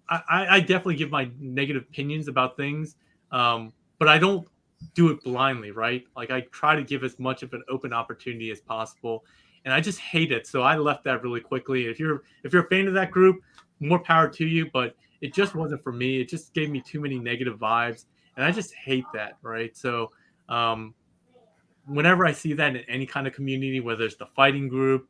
I definitely give my negative opinions about things, but I don't do it blindly, right? Like I try to give as much of an open opportunity as possible, and I just hate it. So I left that really quickly. If you're a fan of that group, more power to you, but it just wasn't for me. It just gave me too many negative vibes, and I just hate that, right? So whenever I see that in any kind of community, whether it's the fighting group,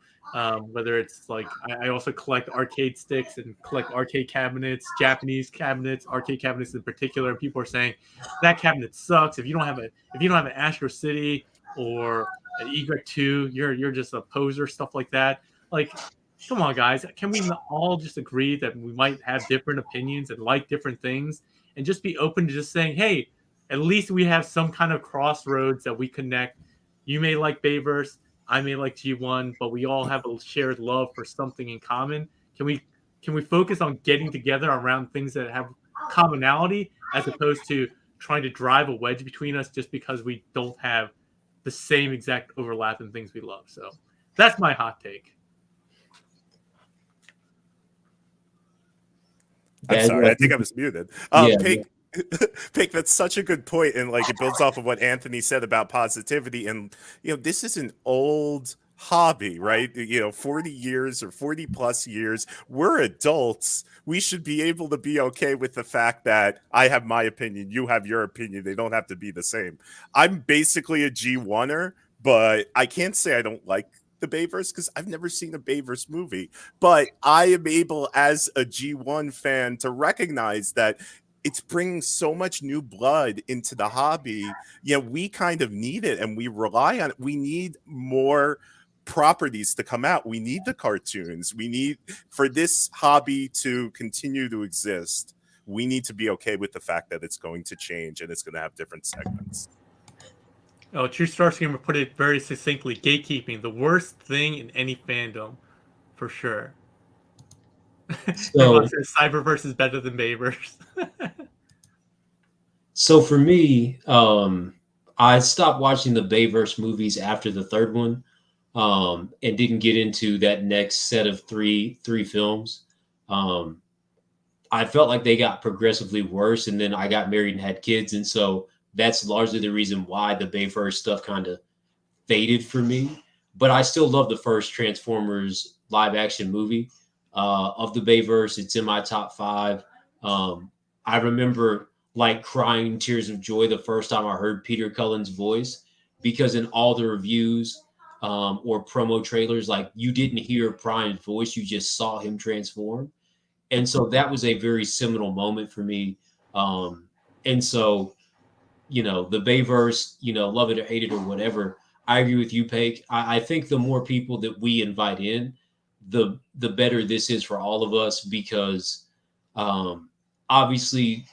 whether it's like I also collect arcade sticks and collect arcade cabinets, Japanese cabinets, arcade cabinets in particular, and people are saying that cabinet sucks. If you don't have an Astro City or an Y2, you're just a poser, stuff like that. Like, come on, guys, can we all just agree that we might have different opinions and like different things, and just be open to just saying, hey, at least we have some kind of crossroads that we connect. You may like Bayverse, I may like G1, but we all have a shared love for something in common. Can we focus on getting together around things that have commonality as opposed to trying to drive a wedge between us just because we don't have the same exact overlap in things we love? So that's my hot take. I'm sorry, I think I was muted. Pink, that's such a good point, and like it builds off of what Anthony said about positivity. And this is an old hobby, right? 40 years or 40 plus years. We're adults. We should be able to be okay with the fact that I have my opinion, you have your opinion. They don't have to be the same. I'm basically a G1er, but I can't say I don't like the Bayverse because I've never seen a Bayverse movie. But I am able, as a G1 fan, to recognize that it's bringing so much new blood into the hobby. We kind of need it, and we rely on it. We need more properties to come out. We need the cartoons. We need, for this hobby to continue to exist, we need to be okay with the fact that it's going to change and it's going to have different segments. Oh, True Star Gamer put it very succinctly. Gatekeeping, the worst thing in any fandom, for sure. So says Cyberverse is better than Bayverse. So for me, I stopped watching the Bayverse movies after the third one, and didn't get into that next set of three films. I felt like they got progressively worse, and then I got married and had kids, and so that's largely the reason why the Bayverse stuff kind of faded for me. But I still love the first Transformers live action movie of the Bayverse. It's in my top 5. I remember like crying tears of joy the first time I heard Peter Cullen's voice, because in all the reviews or promo trailers, like you didn't hear Prime's voice, you just saw him transform. And so that was a very seminal moment for me. And so, the Bayverse, love it or hate it or whatever, I agree with you, Paik. I think the more people that we invite in, the better this is for all of us, because obviously,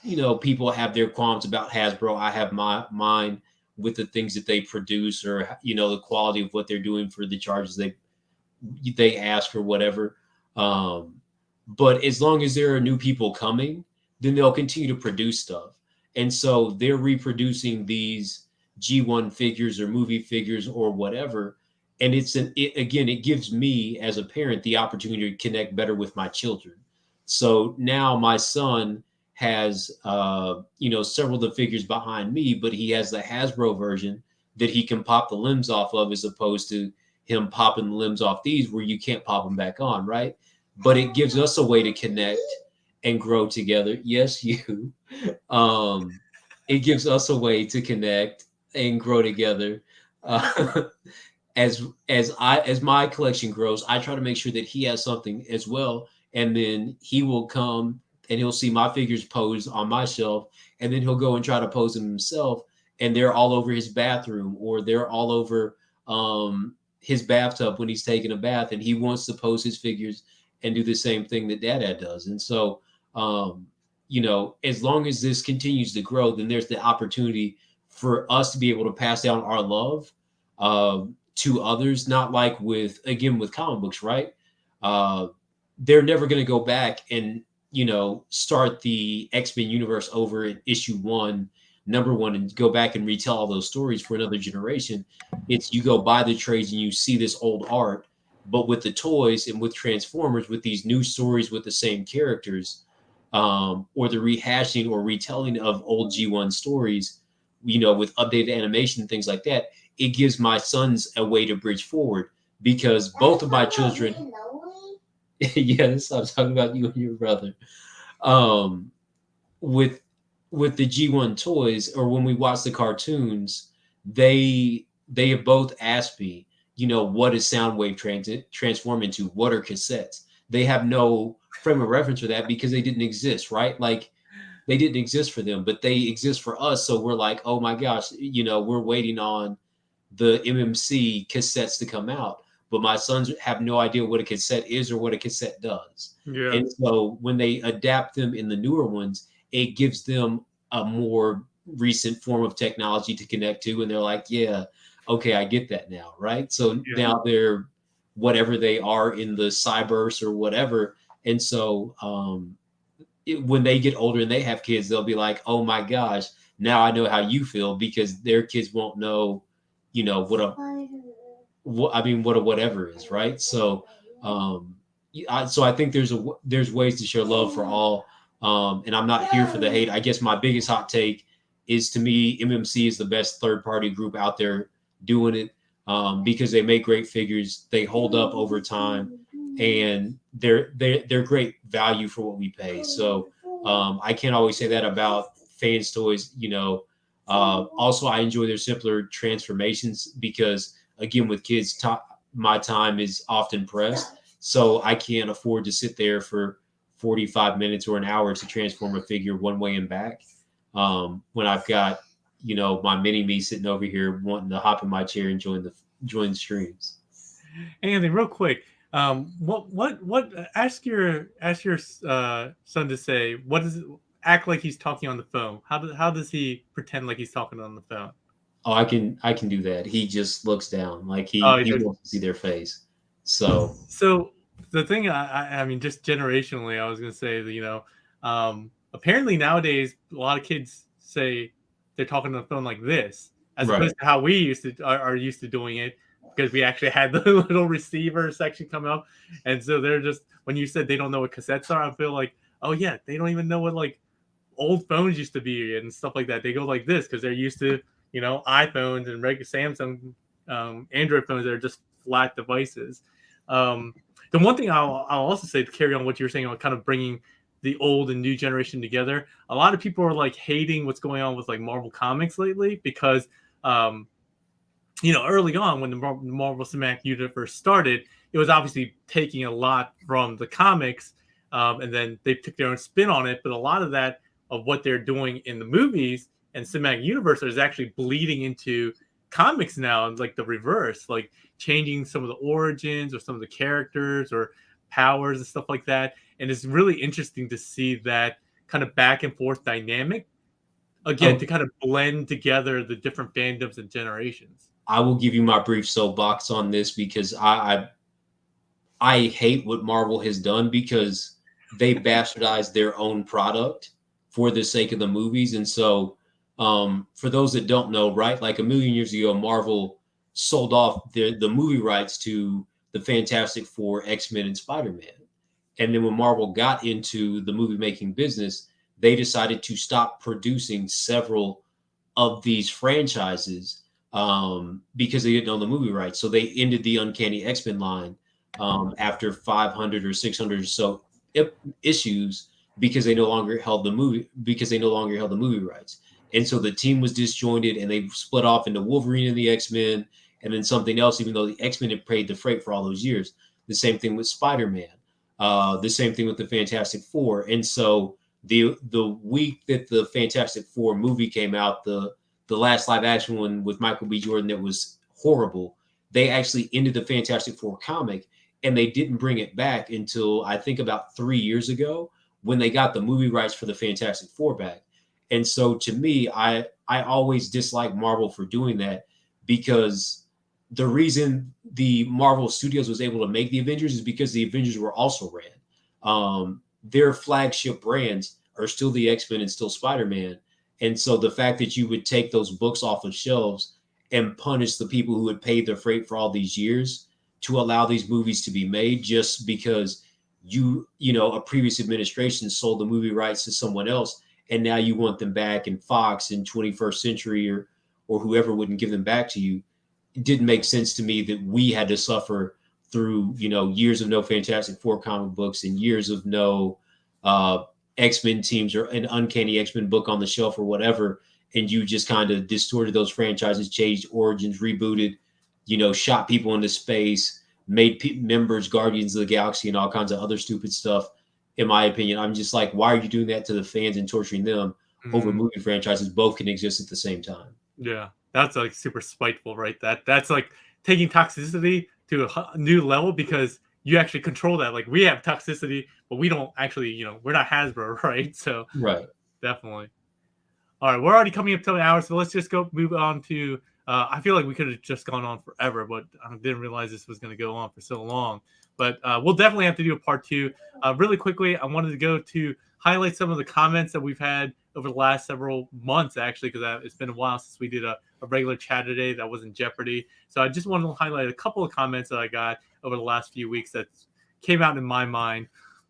people have their qualms about Hasbro. I have mine with the things that they produce, or, the quality of what they're doing for the charges they ask or whatever. But as long as there are new people coming, then they'll continue to produce stuff. And so they're reproducing these G1 figures or movie figures or whatever. And it gives me as a parent the opportunity to connect better with my children. So now my son has, several of the figures behind me, but he has the Hasbro version that he can pop the limbs off of, as opposed to him popping the limbs off these where you can't pop them back on, right? But it gives us a way to connect and grow together. Yes, you. It gives us a way to connect and grow together. As my collection grows, I try to make sure that he has something as well. And then he will come and he'll see my figures posed on my shelf, and then he'll go and try to pose them himself. And they're all over his bathroom, or they're all over his bathtub when he's taking a bath, and he wants to pose his figures and do the same thing that Dad does. And so, as long as this continues to grow, then there's the opportunity for us to be able to pass down our love to others. Not like with comic books, right? They're never going to go back and, start the X-Men universe over in issue 1, number 1, and go back and retell all those stories for another generation. It's you go buy the trades and you see this old art. But with the toys and with Transformers, with these new stories with the same characters, or the rehashing or retelling of old G1 stories, with updated animation and things like that, it gives my sons a way to bridge forward, because both of my children, yes, I'm talking about you and your brother, with the G1 toys, or when we watch the cartoons, they have both asked me, what does Soundwave transform into? What are cassettes? They have no frame of reference for that because they didn't exist, right? Like, they didn't exist for them, but they exist for us. So we're like, oh my gosh, we're waiting on the MMC cassettes to come out. But my sons have no idea what a cassette is or what a cassette does. Yeah. And so when they adapt them in the newer ones, it gives them a more recent form of technology to connect to. And they're like, yeah, okay, I get that now, right? So now they're whatever they are in the cyberse or whatever. And so when they get older and they have kids, they'll be like, oh my gosh, now I know how you feel, because their kids won't know, what a whatever is, right? So so I think there's ways to show love for all. And I'm not here for the hate. I guess my biggest hot take is, to me, MMC is the best third-party group out there doing it, because they make great figures, they hold up over time, and they're great value for what we pay. So I can't always say that about Fans Toys. Also, I enjoy their simpler transformations, because again, with kids, my time is often pressed, so I can't afford to sit there for 45 minutes or an hour to transform a figure one way and back, when I've got my mini me sitting over here wanting to hop in my chair and join the streams. Anthony, real quick, what ask your son to say, what does it act like he's talking on the phone? How does he pretend like he's talking on the phone? Oh, I can do that. He just looks down, like he wants to see their face. So the thing, I mean, just generationally, I was gonna say that apparently nowadays a lot of kids say they're talking on the phone like this, as opposed to how we are used to doing it, because we actually had the little receiver section come up. And so they're just, when you said they don't know what cassettes are, I feel like, oh yeah, they don't even know what like old phones used to be and stuff like that. They go like this because they're used to iPhones and regular Samsung Android phones that are just flat devices. The one thing I'll also say, to carry on what you were saying about kind of bringing the old and new generation together, a lot of people are like hating what's going on with like Marvel Comics lately, because early on when the Marvel Cinematic Universe started, it was obviously taking a lot from the comics, and then they took their own spin on it. But a lot of that, of what they're doing in the movies and Cinematic Universe, is actually bleeding into comics now, and like the reverse, like changing some of the origins or some of the characters or powers and stuff like that. And it's really interesting to see that kind of back and forth dynamic again, to kind of blend together the different fandoms and generations. I will give you my brief soapbox on this, because I hate what Marvel has done, because they bastardized their own product for the sake of the movies. And so for those that don't know, right, like a million years ago, Marvel sold off the movie rights to the Fantastic Four, X-Men, and Spider-Man. And then when Marvel got into the movie making business, they decided to stop producing several of these franchises because they didn't own the movie rights. So they ended the Uncanny X-Men line after 500 or 600 or so issues, because they no longer held the movie rights. And so the team was disjointed, and they split off into Wolverine and the X-Men, and then something else, even though the X-Men had paid the freight for all those years. The same thing with Spider-Man. The same thing with the Fantastic Four. And so the week that the Fantastic Four movie came out, the last live action one with Michael B. Jordan that was horrible, they actually ended the Fantastic Four comic, and they didn't bring it back until I think about 3 years ago, when they got the movie rights for the Fantastic Four back. And so to me, I always dislike Marvel for doing that, because the reason the Marvel Studios was able to make the Avengers is because the Avengers were also ran. Their flagship brands are still the X-Men and still Spider-Man. And so the fact that you would take those books off of shelves and punish the people who had paid their freight for all these years to allow these movies to be made just because a previous administration sold the movie rights to someone else, and now you want them back, and Fox in 21st Century or whoever wouldn't give them back to you. It didn't make sense to me that we had to suffer through, years of no Fantastic Four comic books and years of no X-Men teams or an Uncanny X-Men book on the shelf or whatever, and you just kind of distorted those franchises, changed origins, rebooted, shot people into space, made members Guardians of the Galaxy and all kinds of other stupid stuff. In my opinion, I'm just like, why are you doing that to the fans and torturing them over movie franchises? Both can exist at the same time. Yeah, that's like super spiteful, right? That's like taking toxicity to a new level, because you actually control that. Like, we have toxicity, but we don't actually, we're not Hasbro, right? So right, definitely. All right, we're already coming up to an hour, so let's just move on to. I feel like we could have just gone on forever, but I didn't realize this was going to go on for so long. But we'll definitely have to do a part 2. Really quickly, I wanted to go to highlight some of the comments that we've had over the last several months, actually, because it's been a while since we did a regular Chatterday that was in Jeopardy. So I just wanted to highlight a couple of comments that I got over the last few weeks that came out in my mind.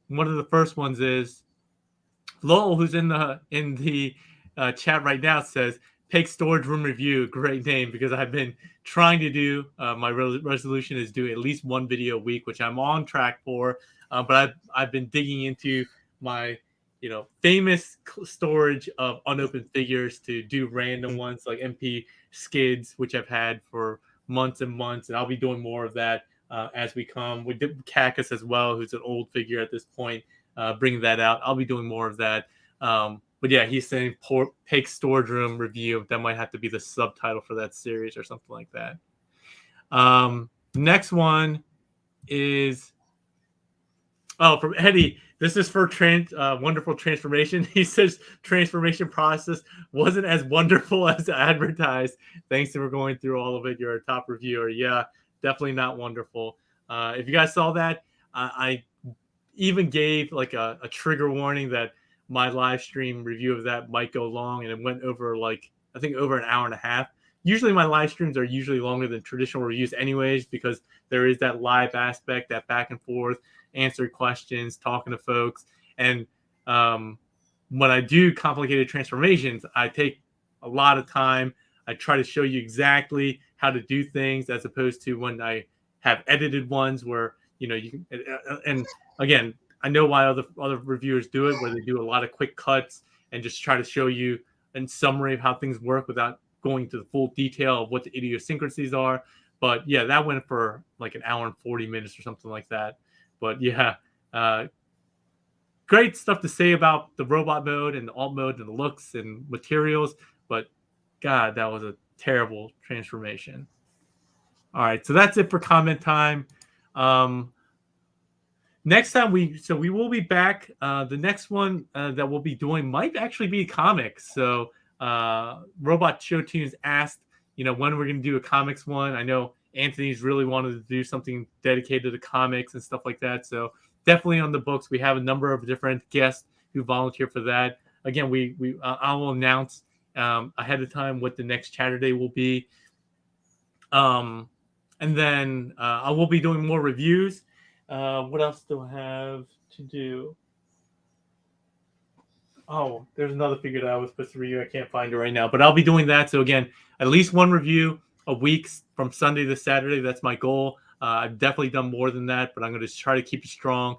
One of the first ones is Lowell, who's in the chat right now, says, "Take Storage Room Review, great name," because I've been trying to do, my resolution is do at least one video a week, which I'm on track for. But I've been digging into my, famous storage of unopened figures to do random ones like MP skids, which I've had for months and months. And I'll be doing more of that as we come. We did Cactus as well, who's an old figure at this point, bringing that out. I'll be doing more of that. But yeah, he's saying Pake Storage Room Review. That might have to be the subtitle for that series or something like that. Next one is from Eddie. This is for wonderful transformation. He says transformation process wasn't as wonderful as advertised. Thanks for going through all of it. You're a top reviewer. Yeah, definitely not wonderful. If you guys saw that, I even gave like a trigger warning that my live stream review of that might go long, and it went over I think over an hour and a half. Usually my live streams are usually longer than traditional reviews anyways, because there is that live aspect, that back and forth, answer questions, talking to folks. And when I do complicated transformations, I take a lot of time. I try to show you exactly how to do things, as opposed to when I have edited ones where, you can, and again, I know why other reviewers do it, where they do a lot of quick cuts and just try to show you in summary of how things work without going to the full detail of what the idiosyncrasies are. But yeah, that went for like an hour and 40 minutes or something like that. But yeah, great stuff to say about the robot mode and the alt mode and the looks and materials. But God, that was a terrible transformation. All right, so that's it for comment time. Next time we will be back. The next one that we'll be doing might actually be comics. So Robot Show Tunes asked, when we're going to do a comics one. I know Anthony's really wanted to do something dedicated to comics and stuff like that. So definitely on the books. We have a number of different guests who volunteer for that. Again, I will announce ahead of time what the next Chatterday will be. And then I will be doing more reviews. What else do I have to do? Oh, there's another figure that I was supposed to review. I can't find it right now, but I'll be doing that. So again, at least one review a week from Sunday to Saturday. That's my goal. I've definitely done more than that, but I'm going to try to keep it strong.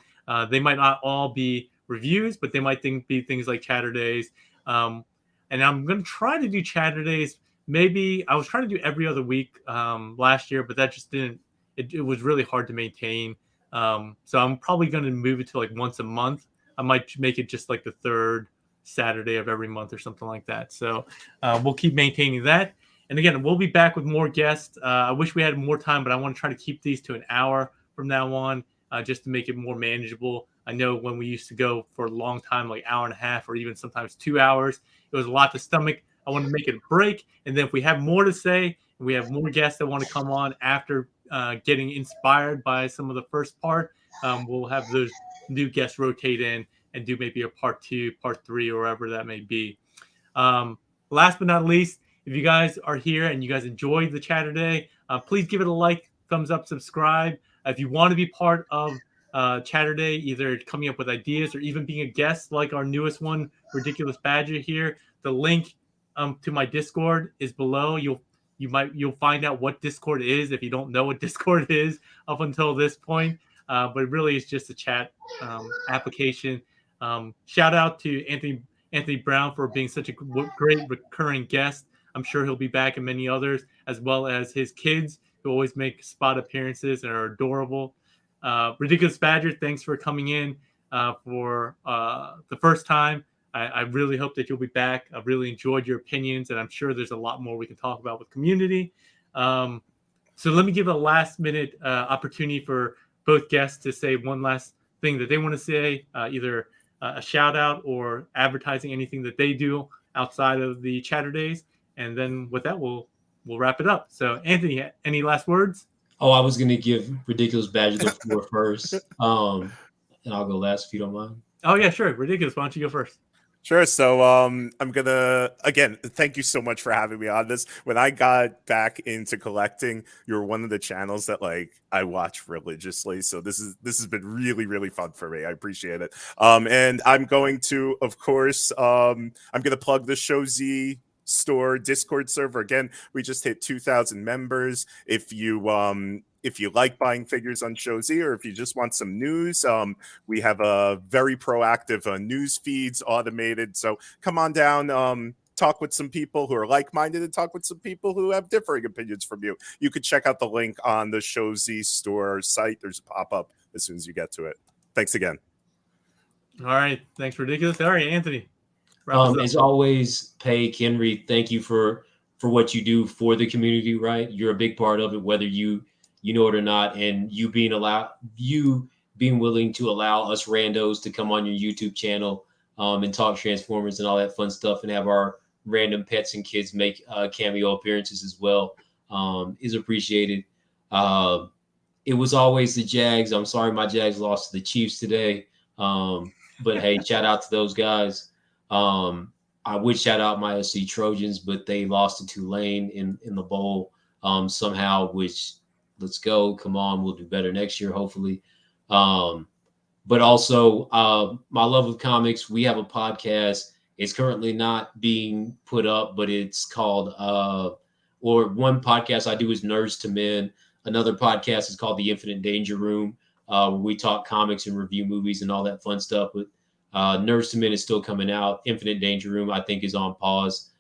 They might not all be reviews, but they might be things like Chatterdays. And I'm going to try to do Chatterdays. Maybe I was trying to do every other week last year, but that just didn't. It was really hard to maintain. So I'm probably going to move it to like once a month. I might make it just like the third Saturday of every month or something like that. So we'll keep maintaining that. And again, we'll be back with more guests. I wish we had more time, but I want to try to keep these to an hour from now on, just to make it more manageable. I know when we used to go for a long time, like hour and a half or even sometimes 2 hours, it was a lot to stomach. I want to make it a break. And then if we have more to say, and we have more guests that want to come on after getting inspired by some of the first part, we'll have those new guests rotate in and do maybe a part 2, part 3, or wherever that may be. Last but not least, if you guys are here and you guys enjoyed the Chatterday, please give it a like, thumbs up, subscribe. If you want to be part of Chatterday, either coming up with ideas or even being a guest like our newest one, Ridiculous Badger here. The link to my Discord is below. You'll find out what Discord is if you don't know what Discord is up until this point. But really, it's just a chat application. Shout out to Anthony Brown for being such a great recurring guest. I'm sure he'll be back, and many others, as well as his kids who always make spot appearances and are adorable. Ridiculous Badger, thanks for coming in for the first time. I really hope that you'll be back. I've really enjoyed your opinions, and I'm sure there's a lot more we can talk about with community. So let me give a last-minute opportunity for both guests to say one last thing that they want to say, either a shout-out or advertising anything that they do outside of the Chatterdays. And then with that, we'll wrap it up. So, Anthony, any last words? Oh, I was going to give Ridiculous Badger the floor first. And I'll go last if you don't mind. Oh, yeah, sure. Ridiculous. Why don't you go first? Sure. So I'm gonna again thank you so much for having me on this. When I got back into collecting, you're one of the channels that like I watch religiously. So this has been really, really fun for me. I appreciate it. And I'm going to, of course, I'm gonna plug the Show Z store Discord server. Again, we just hit 2,000 members. If you like buying figures on Show Z, or if you just want some news, we have a very proactive news feeds automated. So come on down, talk with some people who are like-minded, and talk with some people who have differing opinions from you. You could check out the link on the Show Z store site. There's a pop-up as soon as you get to it. Thanks again. All right. Thanks, Ridiculous. All right, Anthony. As always, Paige, Henry, thank you for what you do for the community, right? You're a big part of it, whether you know it or not, and you being willing to allow us randos to come on your YouTube channel and talk Transformers and all that fun stuff, and have our random pets and kids make cameo appearances as well is appreciated. It was always the Jags. I'm sorry my Jags lost to the Chiefs today, but hey, shout out to those guys. I would shout out my SC Trojans, but they lost to Tulane in the bowl somehow, which let's go. Come on. We'll do better next year, hopefully. But also my love of comics. We have a podcast. It's currently not being put up, but it's called, or one podcast I do is Nerds to Men. Another podcast is called The Infinite Danger Room, where we talk comics and review movies and all that fun stuff. But Nerds to Men is still coming out. Infinite Danger Room, I think, is on pause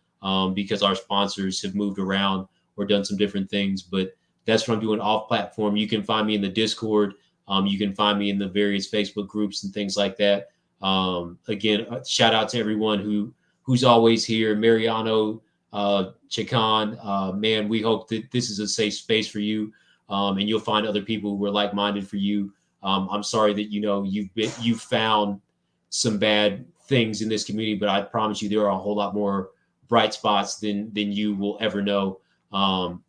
because our sponsors have moved around or done some different things. But that's what I'm doing off platform. You can find me in the Discord. You can find me in the various Facebook groups and things like that. Again, shout out to everyone who's always here. Mariano, Chikan, man, we hope that this is a safe space for you, and you'll find other people who are like-minded for you. I'm sorry that you've found some bad things in this community, but I promise you there are a whole lot more bright spots than you will ever know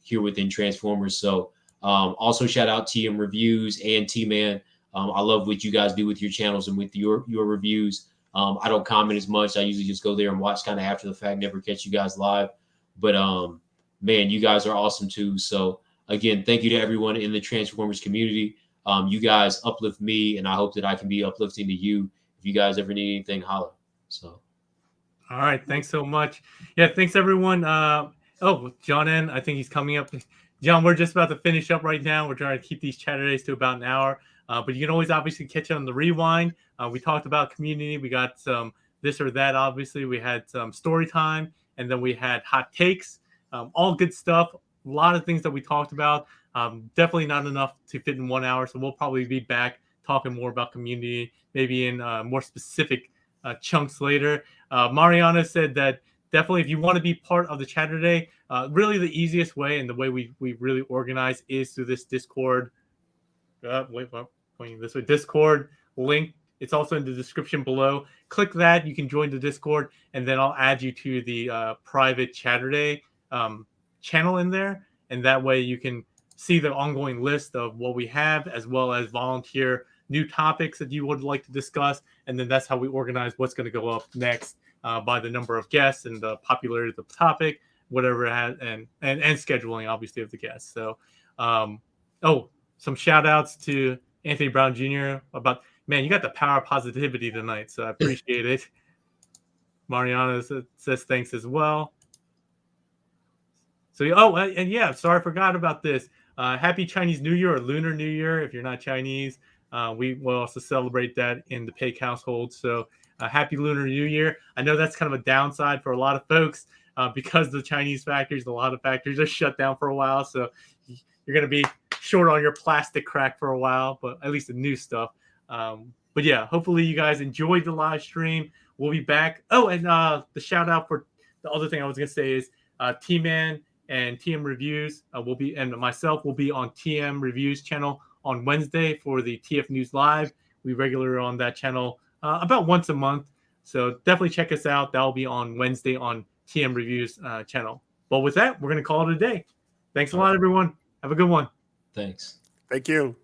here within Transformers. So also shout out TM Reviews and T-Man. I love what you guys do with your channels and with your reviews. I don't comment as much. I usually just go there and watch kind of after the fact, never catch you guys live. But man, you guys are awesome too. So again, thank you to everyone in the Transformers community. You guys uplift me, and I hope that I can be uplifting to you. If you guys ever need anything, holler. So, all right, thanks so much. Yeah, thanks everyone. John N, I think he's coming up. John, we're just about to finish up right now. We're trying to keep these Chatterdays to about an hour, but you can always obviously catch it on the rewind. We talked about community. We got some this or that. Obviously, we had some story time, and then we had hot takes. All good stuff. A lot of things that we talked about. Definitely not enough to fit in 1 hour, so we'll probably be back talking more about community, maybe in more specific chunks later. Mariana said that definitely if you want to be part of the Chatterday, really the easiest way and the way we really organize is through this Discord. Pointing this way, Discord link. It's also in the description below. Click that. You can join the Discord, and then I'll add you to the private Chatterday channel in there. And that way you can see the ongoing list of what we have, as well as volunteer new topics that you would like to discuss. And then that's how we organize what's going to go up next by the number of guests and the popularity of the topic, whatever it has, and scheduling, obviously, of the guests. So, some shout outs to Anthony Brown Jr. about, man, you got the power of positivity tonight, so I appreciate it. Mariana says thanks as well. So, and yeah, sorry, I forgot about this. Happy Chinese New Year or Lunar New Year if you're not Chinese. We will also celebrate that in the Pig household. So happy Lunar New Year. I know that's kind of a downside for a lot of folks because of the Chinese factories. A lot of factories are shut down for a while. So you're going to be short on your plastic crack for a while, but at least the new stuff. But yeah, hopefully you guys enjoyed the live stream. We'll be back. Oh, and the shout out for the other thing I was going to say is T-Man and TM Reviews and myself will be on TM Reviews channel on Wednesday for the TF News Live. We regularly are on that channel about once a month. So definitely check us out. That'll be on Wednesday on TM Reviews channel. But with that, we're going to call it a day. Thanks a lot, everyone. Have a good one. Thanks. Thank you.